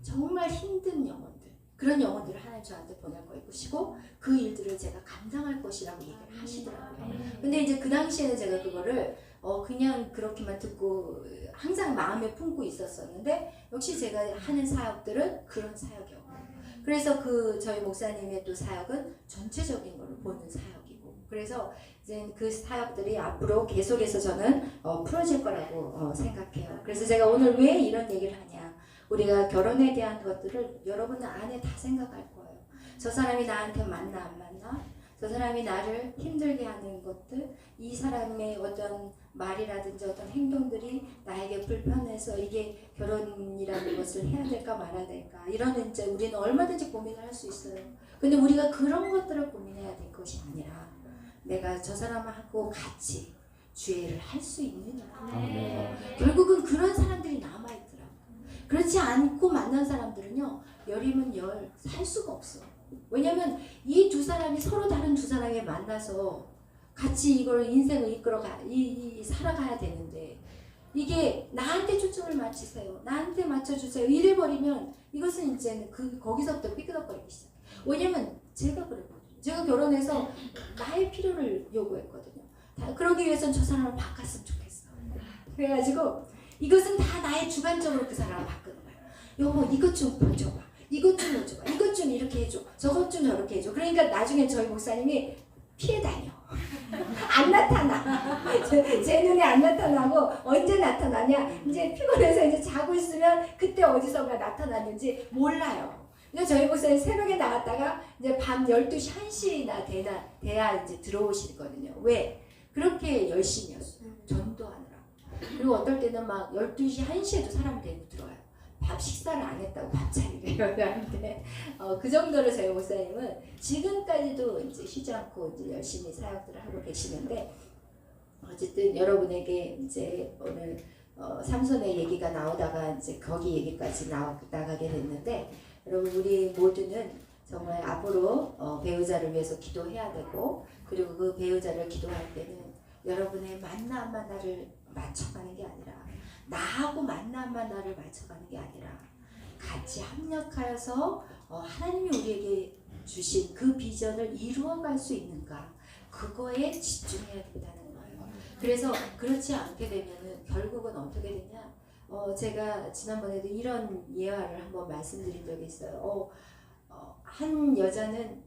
정말 힘든 영혼들, 그런 영혼들을 하나님 저한테 보낼 것이고 그 일들을 제가 감당할 것이라고 얘기를 하시더라고요. 근데 이제 그 당시에는 제가 그거를 그냥 그렇게만 듣고 항상 마음에 품고 있었었는데 역시 제가 하는 사역들은 그런 사역이었고 그래서 그 저희 목사님의 또 사역은 전체적인 걸 보는 사역이고 그래서 이제 그 사역들이 앞으로 계속해서 저는 풀어질 거라고 생각해요. 그래서 제가 오늘 왜 이런 얘기를 하냐, 우리가 결혼에 대한 것들을 여러분 안에 다 생각할 거예요. 저 사람이 나한테 맞나 안 맞나? 저 사람이 나를 힘들게 하는 것들, 이 사람의 어떤 말이라든지 어떤 행동들이 나에게 불편해서 이게 결혼이라는 것을 해야 될까 말아야 될까, 이런 이제 우리는 얼마든지 고민을 할 수 있어요. 근데 우리가 그런 것들을 고민해야 될 것이 아니라 내가 저 사람하고 같이 주애를 할 수 있느냐. 결국은 그런 사람들이 남아있더라고요. 그렇지 않고 만난 사람들은요, 열이면 열 살 수가 없어. 왜냐면 이 두 사람이 서로 다른 두 사람이 만나서 같이 이걸 인생을 이끌어가 살아가야 되는데 이게 나한테 초점을 맞추세요, 나한테 맞춰주세요 이래버리면 이것은 이제 거기서부터 삐끗어버리기 시작해. 왜냐면 제가 그랬거든요. 제가 결혼해서 나의 필요를 요구했거든요. 그러기 위해서는 저 사람을 바꿨으면 좋겠어. 그래가지고 이것은 다 나의 주관적으로 그 사람을 바꾸는 거야. 여보 이것 좀 보여줘봐, 이것 좀 해줘봐, 이것 좀 이렇게 해줘, 저것 좀 저렇게 해줘. 그러니까 나중에 저희 목사님이 피해 다녀. 안 나타나. 제 눈에 안 나타나고 언제 나타나냐? 이제 피곤해서 이제 자고 있으면 그때 어디선가 나타났는지 몰라요. 그래서 저희 목사님 새벽에 나갔다가 이제 밤 12시 1시나 돼야 이제 들어오시거든요. 왜? 그렇게 열심히 했어요. 전도하느라고. 그리고 어떨 때는 막 12시 1시에도 사람 데리고 들어와요. 밥 식사를 안 했다고 밥 차리래요. 근데 그 정도로 저희 목사님은 지금까지도 이제 쉬지 않고 이제 열심히 사역들을 하고 계시는데, 어쨌든 여러분에게 이제 오늘 삼손의 얘기가 나오다가 이제 거기 얘기까지 나가게 됐는데, 여러분 우리 모두는 정말 앞으로 배우자를 위해서 기도해야 되고, 그리고 그 배우자를 기도할 때는 여러분의 만나 나를 맞춰가는 게 아니라 나하고 만나 나를 맞춰가는 게 아니라 같이 합력하여서 하나님이 우리에게 주신 그 비전을 이루어갈 수 있는가, 그거에 집중해야 된다는 거예요. 그래서 그렇지 않게 되면은 결국은 어떻게 되냐, 제가 지난번에도 이런 예화를 한번 말씀드린 적이 있어요. 한 여자는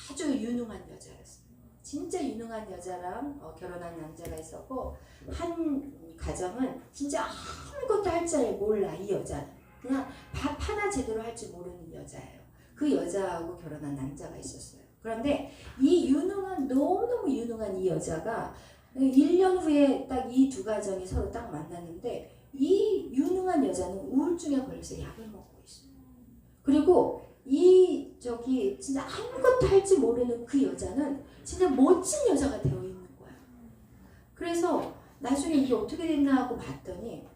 아주 유능한 여자였어요. 진짜 유능한 여자랑 결혼한 남자가 있었고, 한 가정은 진짜 아무것도 할 줄 몰라. 이 여자는 그냥 밥 하나 제대로 할 줄 모르는 여자예요. 그 여자하고 결혼한 남자가 있었어요. 그런데 이 너무너무 유능한 이 여자가 1년 후에 딱 이 두 가정이 서로 딱 만났는데, 이 유능한 여자는 우울증에 걸려서 약을 먹고 있어요. 그리고 진짜 아무것도 할 줄 모르는 그 여자는 진짜 멋진 여자가 되어 있는 거야. 그래서 나중에 이게 어떻게 됐나 하고 봤더니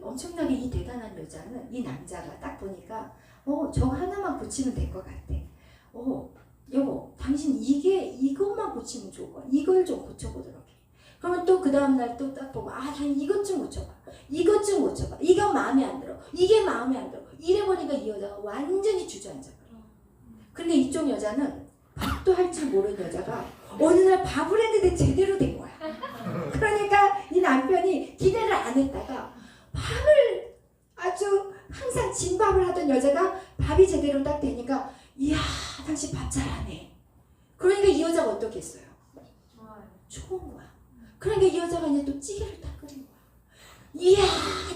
엄청나게 이 대단한 여자는, 이 남자가 딱 보니까 저거 하나만 고치면 될 것 같아. 여보 당신 이것만 고치면 좋을 거야. 이걸 좀 고쳐보도록 해. 그러면 또 그 다음날 또 딱 보고, 당신 이것 좀 고쳐봐, 이것 좀 고쳐봐, 이거 마음에 안 들어, 이게 마음에 안 들어. 이래보니까 이 여자가 완전히 주저앉아버려. 근데 이쪽 여자는 밥도 할 줄 모르는 여자가 어느 날 밥을 했는데 제대로 된 거야. 그러니까 이 남편이 기대를 안 했다가 밥을 아주 항상 진밥을 하던 여자가 밥이 제대로 딱 되니까, 이야 당신 밥 잘하네. 그러니까 이 여자가 어떻겠어요? 좋은 거야. 그러니까 이 여자가 이제 또 찌개를 딱 끓인 거야. 이야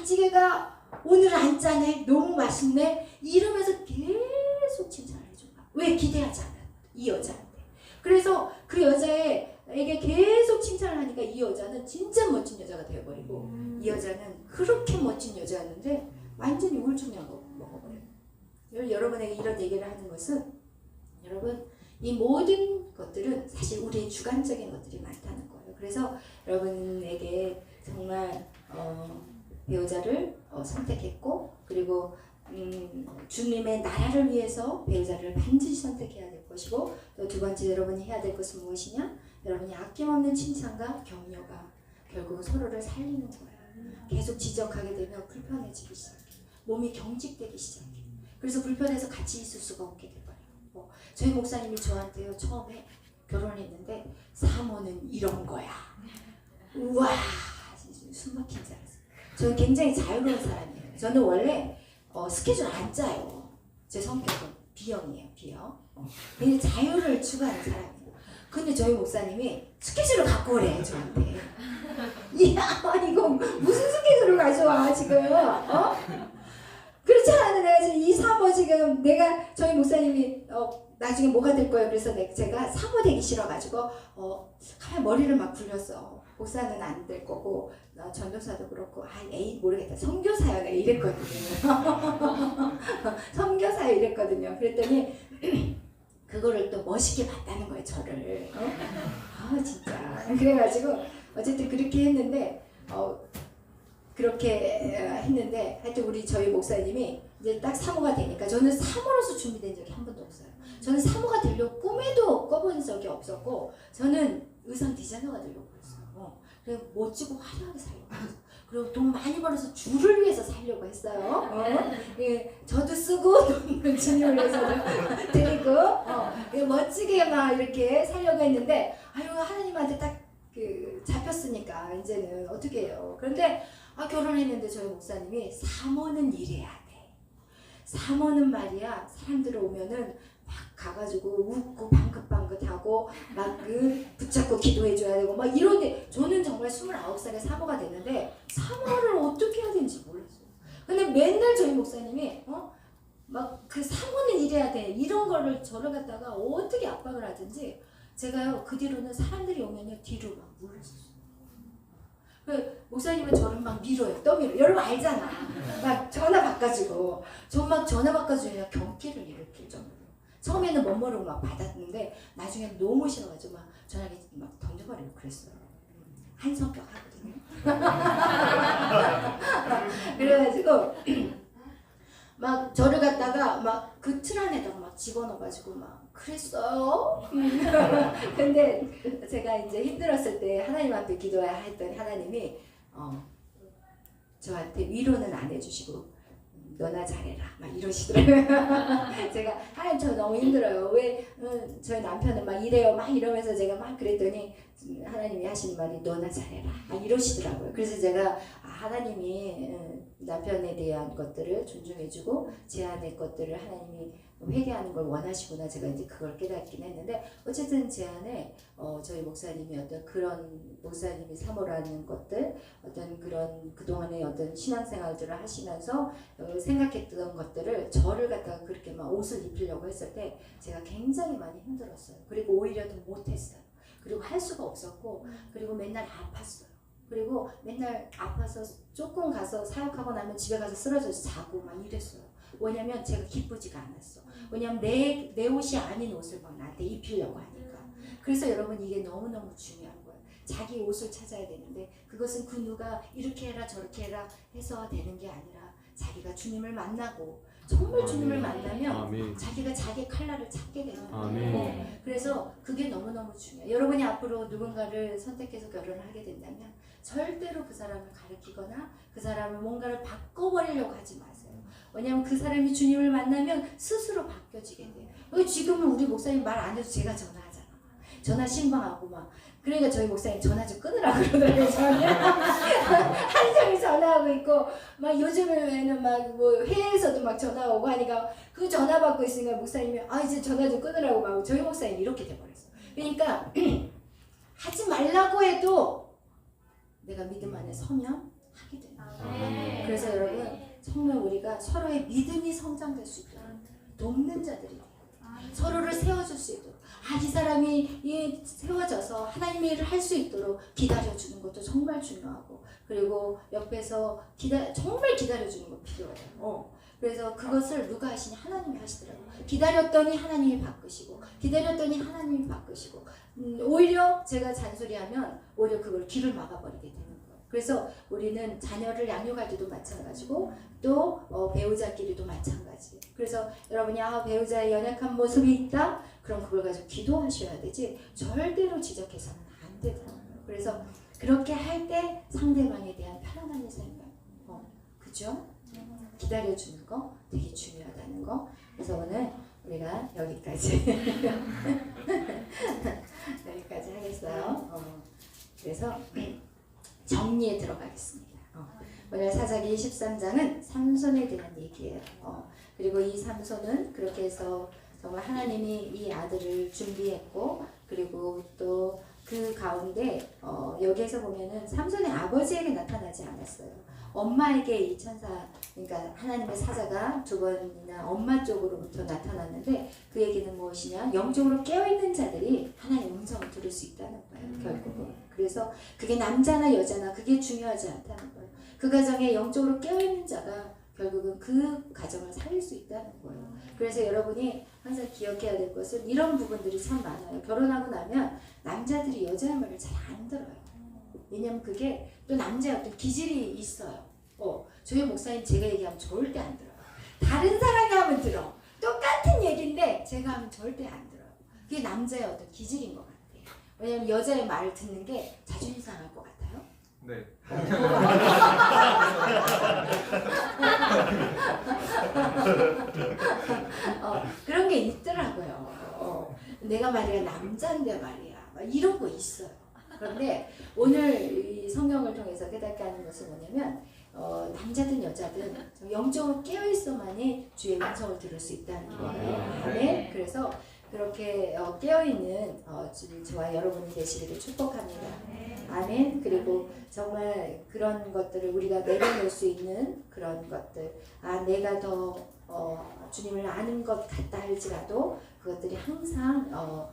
찌개가 오늘 안 짜네, 너무 맛있네, 이러면서 계속 칭찬을 해준 거야. 왜? 기대하지 않았거든, 이 여자한테. 그래서 그 여자에게 계속 칭찬을 하니까 이 여자는 진짜 멋진 여자가 되어버리고, 이 여자는 그렇게 멋진 여자였는데 완전히 우울증약 먹어버려요. 여러분에게 이런 얘기를 하는 것은, 여러분 이 모든 것들은 사실 우리의 주관적인 것들이 많다는 거예요. 그래서 여러분에게 정말 배우자를 선택했고, 그리고 주님의 나라를 위해서 배우자를 반드시 선택해야 될 것이고, 또 두 번째 여러분이 해야 될 것은 무엇이냐? 여러분이 아낌없는 칭찬과 격려가 결국 서로를 살리는 거예요. 계속 지적하게 되면 불편해지기 시작해. 몸이 경직되기 시작해. 그래서 불편해서 같이 있을 수가 없게 돼버려요. 저희 목사님이 저한테요, 처음에 결혼했는데 사모는 이런 거야. 우와, 숨 막힌 줄 알았어요. 저는 굉장히 자유로운 사람이에요. 저는 원래 스케줄 안 짜요. 제 성격은 B형이에요. B형. 굉장히 자유를 추구하는 사람이에요. 근데 저희 목사님이 스케줄을 갖고 오래 저한테. 이야, 이거 무슨 스케줄을 가져와 지금? 그렇지 않아. 내가 지금 이 사모 지금 내가 저희 목사님이 나중에 뭐가 될 거예요. 그래서 제가 사모 되기 싫어가지고 가만 머리를 막 굴렸어. 목사는 안 될 거고 전도사도 그렇고 에이 모르겠다. 선교사야 내가 이랬거든요. 선교사야 이랬거든요. 그랬더니 그거를 또 멋있게 봤다는 거예요. 저를. 진짜. 그래가지고 어쨌든 그렇게 했는데 하여튼 우리 저희 목사님이 이제 딱 사모가 되니까 저는 사모로서 준비된 적이 한 번도 없어요. 저는 사모가 되려고 꿈에도 꿔본 적이 없었고, 저는 의상 디자이너가 되려고 했어요. 그리고 멋지고 화려하게 살려고 했어요. 그리고 돈 많이 벌어서 주를 위해서 살려고 했어요. 예, 저도 쓰고 돈 주님을 위해서도 드리고 멋지게 막 이렇게 살려고 했는데, 하나님한테 딱 잡혔으니까 이제는 어떻게 해요. 그런데 결혼했는데 저희 목사님이 사모는 이래야 돼. 사모는 말이야, 사람들 오면은 막 가가지고 웃고 방긋방긋하고 막 붙잡고 기도해줘야 되고 막 이런데, 저는 정말 29살에 사모가 됐는데 사모를 어떻게 해야 되는지 몰랐어요. 근데 맨날 저희 목사님이 막 그 사모는 이래야 돼 이런 거를 저를 갖다가 어떻게 압박을 하든지, 제가요 그 뒤로는 사람들이 오면요 뒤로 막 물렀어요. 목사님은 저를 막 밀어요. 떠밀어. 여러분 알잖아. 막 전화 바꿔주고. 저 막 전화 바꿔주면 경기를 일으킬 정도로. 처음에는 멋모르고 막 받았는데 나중에 너무 싫어가지고 막 전화기 막 던져버리고 그랬어요. 한 성격 하거든요. 그래가지고 막 저를 갖다가 막 그 틀 안에다가 막 집어넣어가지고 막 그랬어요. 근데 제가 이제 힘들었을 때 하나님 앞에 기도해야 했더니 하나님이 저한테 위로는 안 해주시고 너나 잘해라 막 이러시더라고요. 제가 하나님 저 너무 힘들어요. 왜 저희 남편은 막 이래요 막 이러면서 제가 막 그랬더니 하나님이 하시는 말이 너나 잘해라 막 이러시더라고요. 그래서 제가 하나님이 남편에 대한 것들을 존중해주고 제 안의 것들을 하나님이 회개하는 걸 원하시구나, 제가 이제 그걸 깨닫긴 했는데, 어쨌든 제 안에 저희 목사님이 어떤 그런 목사님이 사모라는 것들, 어떤 그런 그동안의 어떤 신앙생활들을 하시면서 생각했던 것들을 저를 갖다가 그렇게 막 옷을 입히려고 했을 때 제가 굉장히 많이 힘들었어요. 그리고 오히려 더 못했어요. 그리고 할 수가 없었고, 그리고 맨날 아팠어요. 그리고 맨날 아파서 조금 가서 사역하고 나면 집에 가서 쓰러져서 자고 막 이랬어요. 왜냐면 제가 기쁘지가 않았어. 왜냐면 내 옷이 아닌 옷을 막 나한테 입히려고 하니까. 그래서 여러분 이게 너무너무 중요한 거예요. 자기 옷을 찾아야 되는데 그것은 그 누가 이렇게 해라 저렇게 해라 해서 되는 게 아니라 자기가 주님을 만나고 정말 주님을 만나면 자기가 자기 칼날을 찾게 되는 거예요. 그래서 그게 너무너무 중요해요. 여러분이 앞으로 누군가를 선택해서 결혼을 하게 된다면 절대로 그 사람을 가르치거나 그 사람을 뭔가를 바꿔버리려고 하지 마세요. 왜냐하면 그 사람이 주님을 만나면 스스로 바뀌어지게 돼요. 지금은 우리 목사님 말 안 해도 제가 전화하잖아. 전화 신방하고 막. 그러니까 저희 목사님 전화 좀 끊으라고 그러더라고요. 하루 종일 전화하고 있고 막 요즘에는 막 뭐 회의에서도 막 전화 오고 하니까 그 전화 받고 있으니까 목사님이 이제 전화 좀 끊으라고 막. 저희 목사님 이렇게 돼버렸어. 그러니까 하지 말라고 해도 내가 믿음 안에 서면 하게 돼요. 그래서 여러분 정말 우리가 서로의 믿음이 성장될 수 있도록 돕는 자들이 돼요. 서로를 세워줄 수 있도록 이 사람이 세워져서 하나님의 일을 할 수 있도록 기다려주는 것도 정말 중요하고 그리고 옆에서 정말 기다려주는 거 필요해요. 그래서 그것을 누가 하시냐? 하나님이 하시더라고요. 기다렸더니 하나님이 바꾸시고 기다렸더니 하나님이 바꾸시고 오히려 제가 잔소리하면 오히려 그걸 길을 막아버리게 되는 거예요. 그래서 우리는 자녀를 양육할 때도 마찬가지고 또 배우자끼리도 마찬가지. 그래서 여러분이 배우자의 연약한 모습이 있다? 그럼 그걸 가지고 기도하셔야 되지 절대로 지적해서는 안 되더라고요. 그래서 그렇게 할 때 상대방에 대한 편안함이 생겨요. 그죠? 기다려주는 거 되게 중요하다는 거. 그래서 오늘 우리가 여기까지 여기까지 하겠어요. 그래서 정리에 들어가겠습니다. 오늘 사사기 13장은 삼손에 대한 얘기예요. 그리고 이 삼손은 그렇게 해서 정말 하나님이 이 아들을 준비했고 그리고 또 그 가운데 여기에서 보면은 삼손의 아버지에게 나타나지 않았어요. 엄마에게 이 천사, 그러니까 하나님의 사자가 두 번이나 엄마 쪽으로부터 나타났는데 그 얘기는 무엇이냐? 영적으로 깨어있는 자들이 하나님의 음성을 들을 수 있다는 거예요. 결국은. 그래서 그게 남자나 여자나 그게 중요하지 않다는 거예요. 그 가정에 영적으로 깨어있는 자가 결국은 그 가정을 살릴 수 있다는 거예요. 그래서 여러분이 항상 기억해야 될 것은 이런 부분들이 참 많아요. 결혼하고 나면 남자들이 여자의 말을 잘 안 들어요. 왜냐면 그게 또 남자의 어떤 기질이 있어요. 저희 목사님 제가 얘기하면 절대 안 들어요. 다른 사람이 하면 들어. 똑같은 얘기인데 제가 하면 절대 안 들어요. 그게 남자의 어떤 기질인 것 같아요. 왜냐면 여자의 말을 듣는 게 자존심 상할 것 같아요. 네. 그런 게 있더라고요. 내가 말이야 남자인데 말이야 이런 거 있어요. 그런데 오늘 이 성경을 통해서 깨닫게 하는 것은 뭐냐면 남자든 여자든 영적으로 깨어있어만이 주의 음성을 들을 수 있다는 거예요. 네. 그래서 그렇게 깨어있는 저와 여러분이 되시기를 축복합니다. 아멘. 그리고 정말 그런 것들을 우리가 내려놓을 수 있는 그런 것들, 내가 더 주님을 아는 것 같다 할지라도 그것들이 항상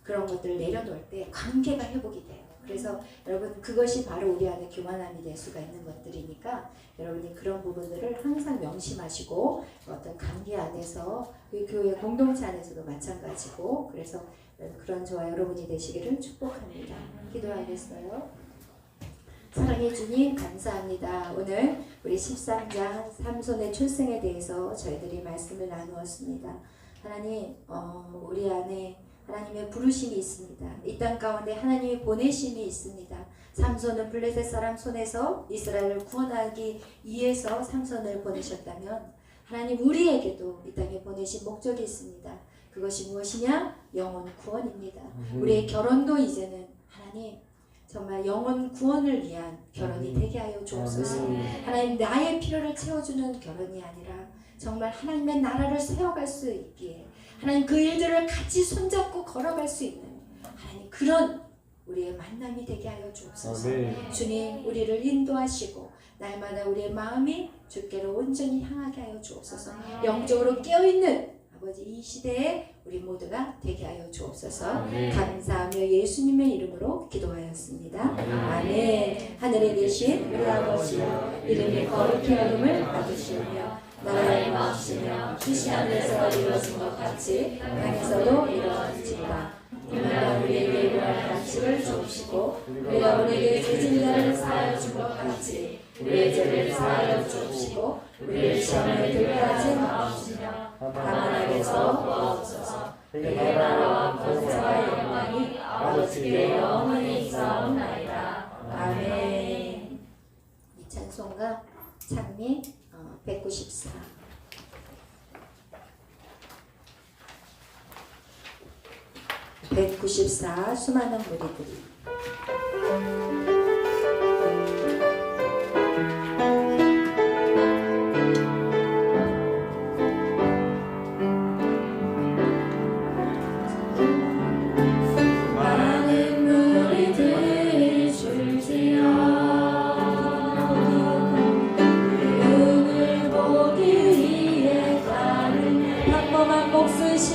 그런 것들을 내려놓을 때 관계가 회복이 돼요. 그래서 여러분 그것이 바로 우리 안에 교만함이 될 수가 있는 것들이니까 여러분이 그런 부분들을 항상 명심하시고 어떤 관계 안에서 그 교회 공동체 안에서도 마찬가지고 그래서 그런 저와 여러분이 되시기를 축복합니다. 기도하겠어요. 사랑해 주님 감사합니다. 오늘 우리 13장 삼손의 출생에 대해서 저희들이 말씀을 나누었습니다. 하나님 우리 안에 하나님의 부르심이 있습니다. 이 땅 가운데 하나님의 보내심이 있습니다. 삼손은 블레셋 사람 손에서 이스라엘을 구원하기 위해서 삼손을 보내셨다면 하나님 우리에게도 이 땅에 보내신 목적이 있습니다. 그것이 무엇이냐? 영혼 구원입니다. 우리의 결혼도 이제는 하나님 정말 영혼 구원을 위한 결혼이 되게 하여 주옵소서. 하나님 나의 필요를 채워주는 결혼이 아니라 정말 하나님의 나라를 세워갈 수 있기에 하나님 그 일들을 같이 손잡고 걸어갈 수 있는 하나님 그런 우리의 만남이 되게 하여 주옵소서. 주님 우리를 인도하시고 날마다 우리의 마음이 주께로 온전히 향하게 하여 주옵소서. 영적으로 깨어있는 아버지 이 시대에 우리 모두가 되게 하여 주옵소서. 감사하며 예수님의 이름으로 기도하였습니다. 아멘. 하늘에 계신 우리 아버지여 이름이 거룩히 여김을 받으시오며 나라의 마음이며 뜻이 하늘에서 이루어진 것 같이 땅에서도 이루어지리라. 오늘날 우리에게 일용할 양식을 주옵시고 우리가 우리에게 죄진 자를 사하여 준 것 같이 우리의 죄를 사하여 주옵시고 우리를 시험에 들게 하지 마옵시며 다만 악에서 구하옵소서. 그의 나라와 권세와 영광이 아버지께 영원히 있사옵나이다. 아멘. 이 찬송가 찬미 194 194 수많은 무리들이 목수시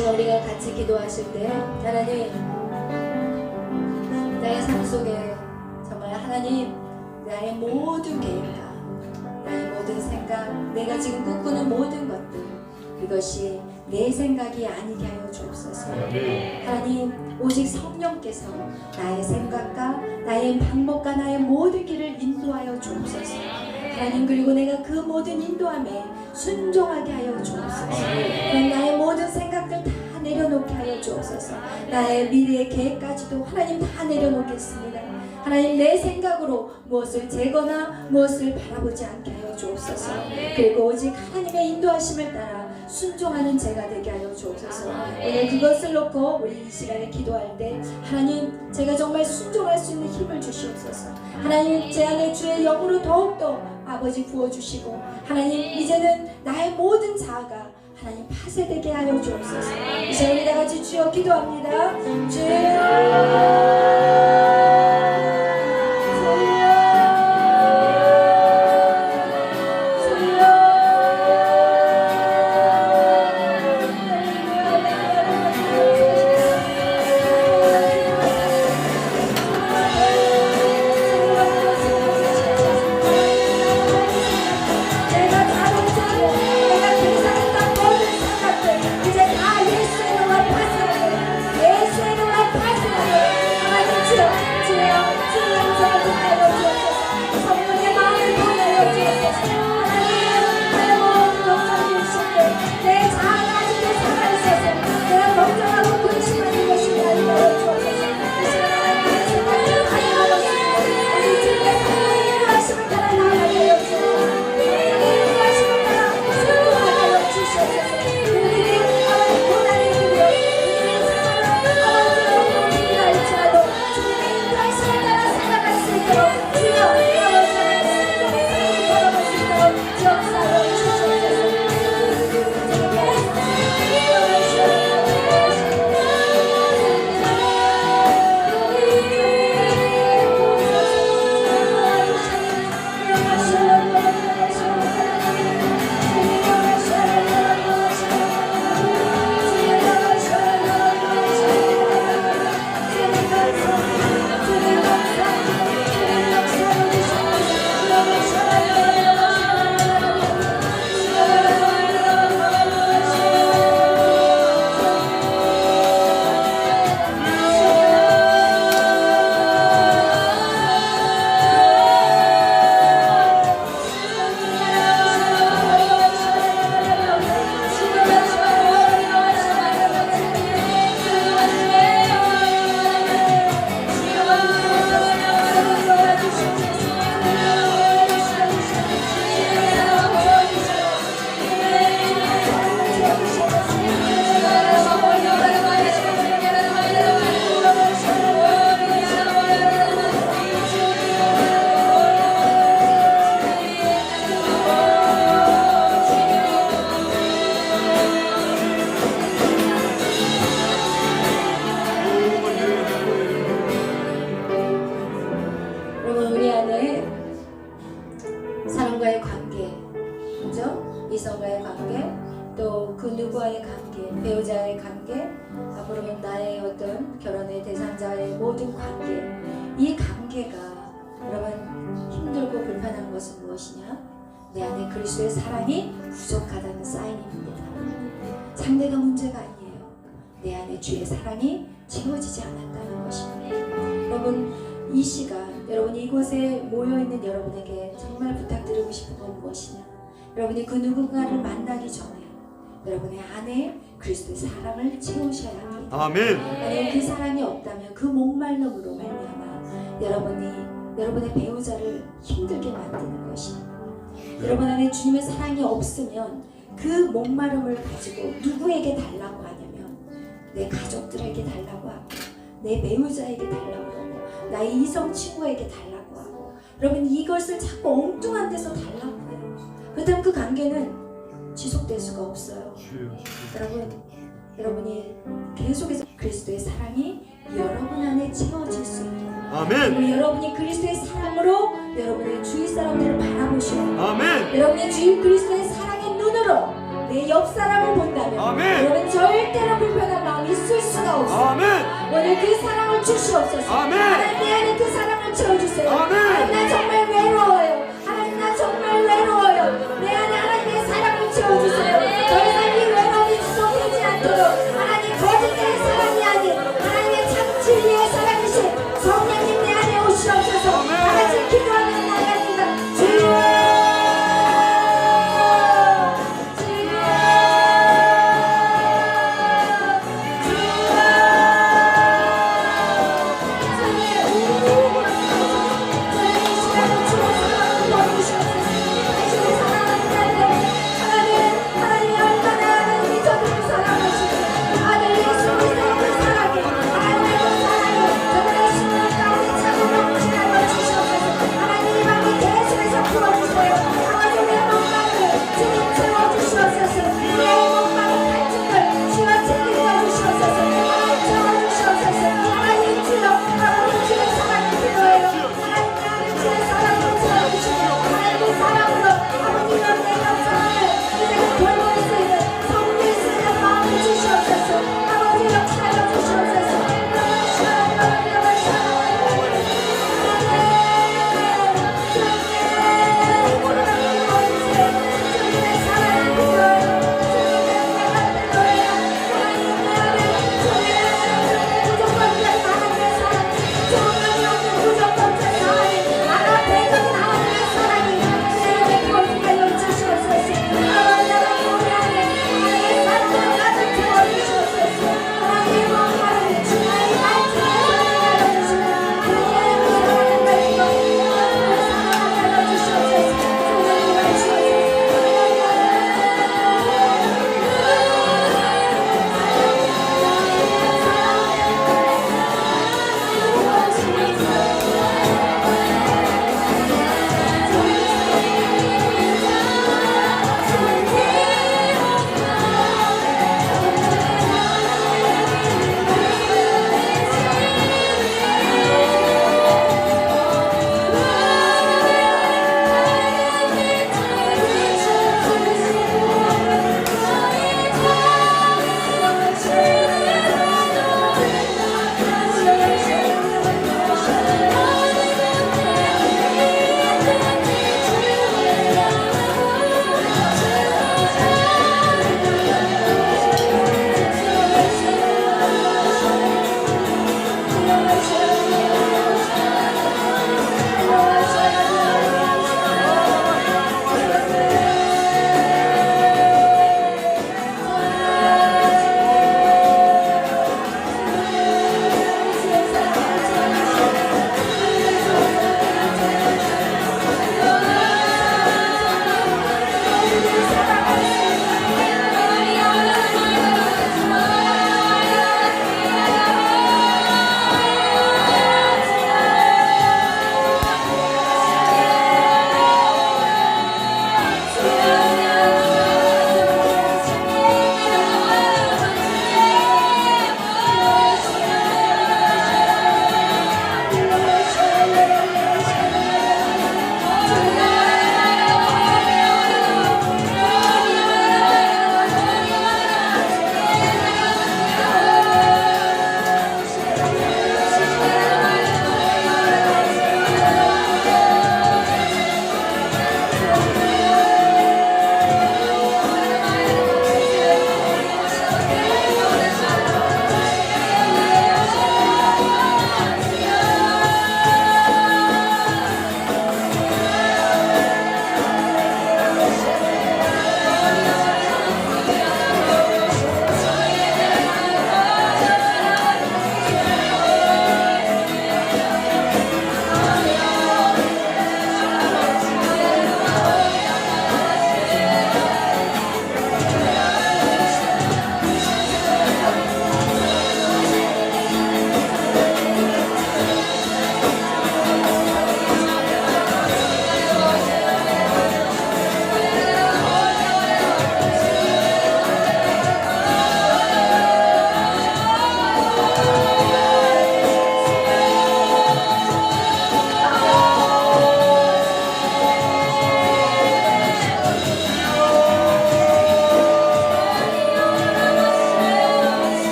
시간 우리가 같이 기도하실 때 하나님, 나의 삶 속에 정말 하나님, 나의 모든 계획과 나의 모든 생각, 내가 지금 꿈꾸는 모든 것들, 이것이 내 생각이 아니게 하여 주옵소서. 하나님, 오직 성령께서 나의 생각과 나의 방법과 나의 모든 길을 인도하여 주옵소서. 하나님, 그리고 내가 그 모든 인도함에 순종하게 하여 주옵소서. 나의 모든 생각들 다 내려놓게 하여 주옵소서. 나의 미래의 계획까지도 하나님 다 내려놓겠습니다. 하나님, 내 생각으로 무엇을 재거나 무엇을 바라보지 않게 하여 주옵소서. 그리고 오직 하나님의 인도하심을 따라 순종하는 제가 되게 하여 주옵소서. 오늘 그것을 놓고 우리 이 시간에 기도할 때 하나님, 제가 정말 순종할 수 있는 힘을 주시옵소서. 하나님, 제 안에 주의 영으로 더욱더 아버지 부어주시고, 하나님, 이제는 나의 모든 자아가 하나님 파쇄되게 하여 주옵소서. 이제 우리 다 같이 주여 기도합니다. 사람과의 관계, 그죠? 이성과의 관계, 또 그 누구와의 관계, 배우자의 관계, 앞으로 나의 어떤 결혼의 대상자의 모든 관계, 이 관계가 여러분 힘들고 불편한 것은 무엇이냐? 내 안에 그리스도의 사랑이 부족하다는 사인입니다. 상대가 문제가 아니에요. 내 안에 주의 사랑이 채워지지 않았다는 것입니다. 여러분, 이 시간 여러분이 이곳에 모여있는 여러분에게 정말 부탁드리고 싶은 건 무엇이냐? 여러분이 그 누군가를 만나기 전에 여러분의 안에 그리스도의 사랑을 채우셔야 합니다. 아멘. 만약 그 사랑이 없다면 그 목말름으로 말미암아 여러분의 배우자를 힘들게 만드는 것입니다. 여러분 안에 주님의 사랑이 없으면 그 목마름을 가지고 누구에게 달라고 하냐면 내 가족들에게 달라고 하고 내 배우자에게 달라고 하고 나의 이성 친구에게 달라고 하고, 여러분 이것을 자꾸 엉뚱한 데서 달라고 해요. 그렇다면 그 관계는 지속될 수가 없어요. 여러분이 계속해서 그리스도의 사랑이 여러분 안에 채워질 수 있도록, 아멘. 그리고 여러분이 그리스도의 사랑으로 여러분의 주위 사람들을 바라보시고, 아멘. 여러분의 주인 그리스도의 사랑의 눈으로 내 옆 사람을 본다면 아멘. 너는 절대로 불편한 마음이 있을 수가 없어. 아멘. 오늘 그 사랑을 주시옵소서. 아멘. 하나님 내 안에 그 사랑을 채워주세요. 아멘. 하나님 나 정말 외로워요. 하나님 나 정말 외로워요. 내 안에 하나님의 사랑을 채워주세요. 더 이상 이 외로움이 지속되지 않도록 하나님 거짓된 사랑이 아닌 하나님의 참 진리의 사랑이신 성령님 내 안에 오시옵소서. 아멘. 하나님 기도하는 나갑니다. 주여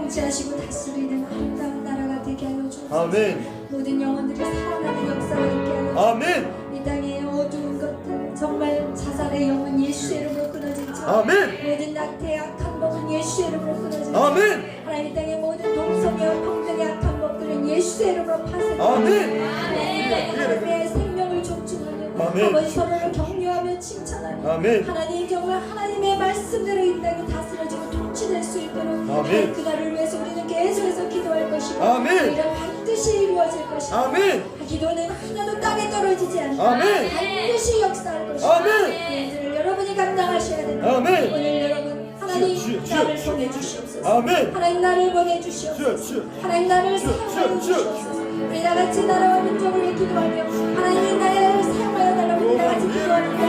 통치하시고 다스리는 아름다운 나라가 되게 하여 주옵소서. 아멘. 모든 영혼들이 살아나는 역사가 있게 하여 주옵소서. 아멘. 이 땅의 어두운 것들 정말 자살의 영은 예수의 이름으로 끊어지죠. 아멘. 모든 낙태의 악한 법은 예수의 이름으로 끊어지죠. 아멘. 하나님 땅의 모든 동성애와 평등의 악한 법들은 예수의 이름으로 파쇄되고 아멘. 하나님의 생명을 존중하며 아멘. 아버지 서로를 격려하며 칭찬하며 아멘. 하나님 정말 하나님의 말씀대로 이 땅이 다스려지고 통치될 수 있도록 아멘. 그날을 위해서 우리는 계속해서 기도할 것이고 아멘. 이런 반드시 이루어질 것이고 아멘. 기도는 하나도 땅에 떨어지지 않고 아멘. 반드시 역사할 것이고 아멘. 이들을 여러분이 감당하셔야 됩니다. 아멘. 오늘 여러분 하나님 주여, 나를 주여, 보내주시옵소서. 아멘. 하나님 나를 주여, 보내주시옵소서. 주여. 하나님 나를 주여, 사용하여 주여, 주여. 주시옵소서. 우리 다같이 나라와 민족을 위해 기도하며 하나님이 나를 사용하여 달라고 우리 다같이 기도하는데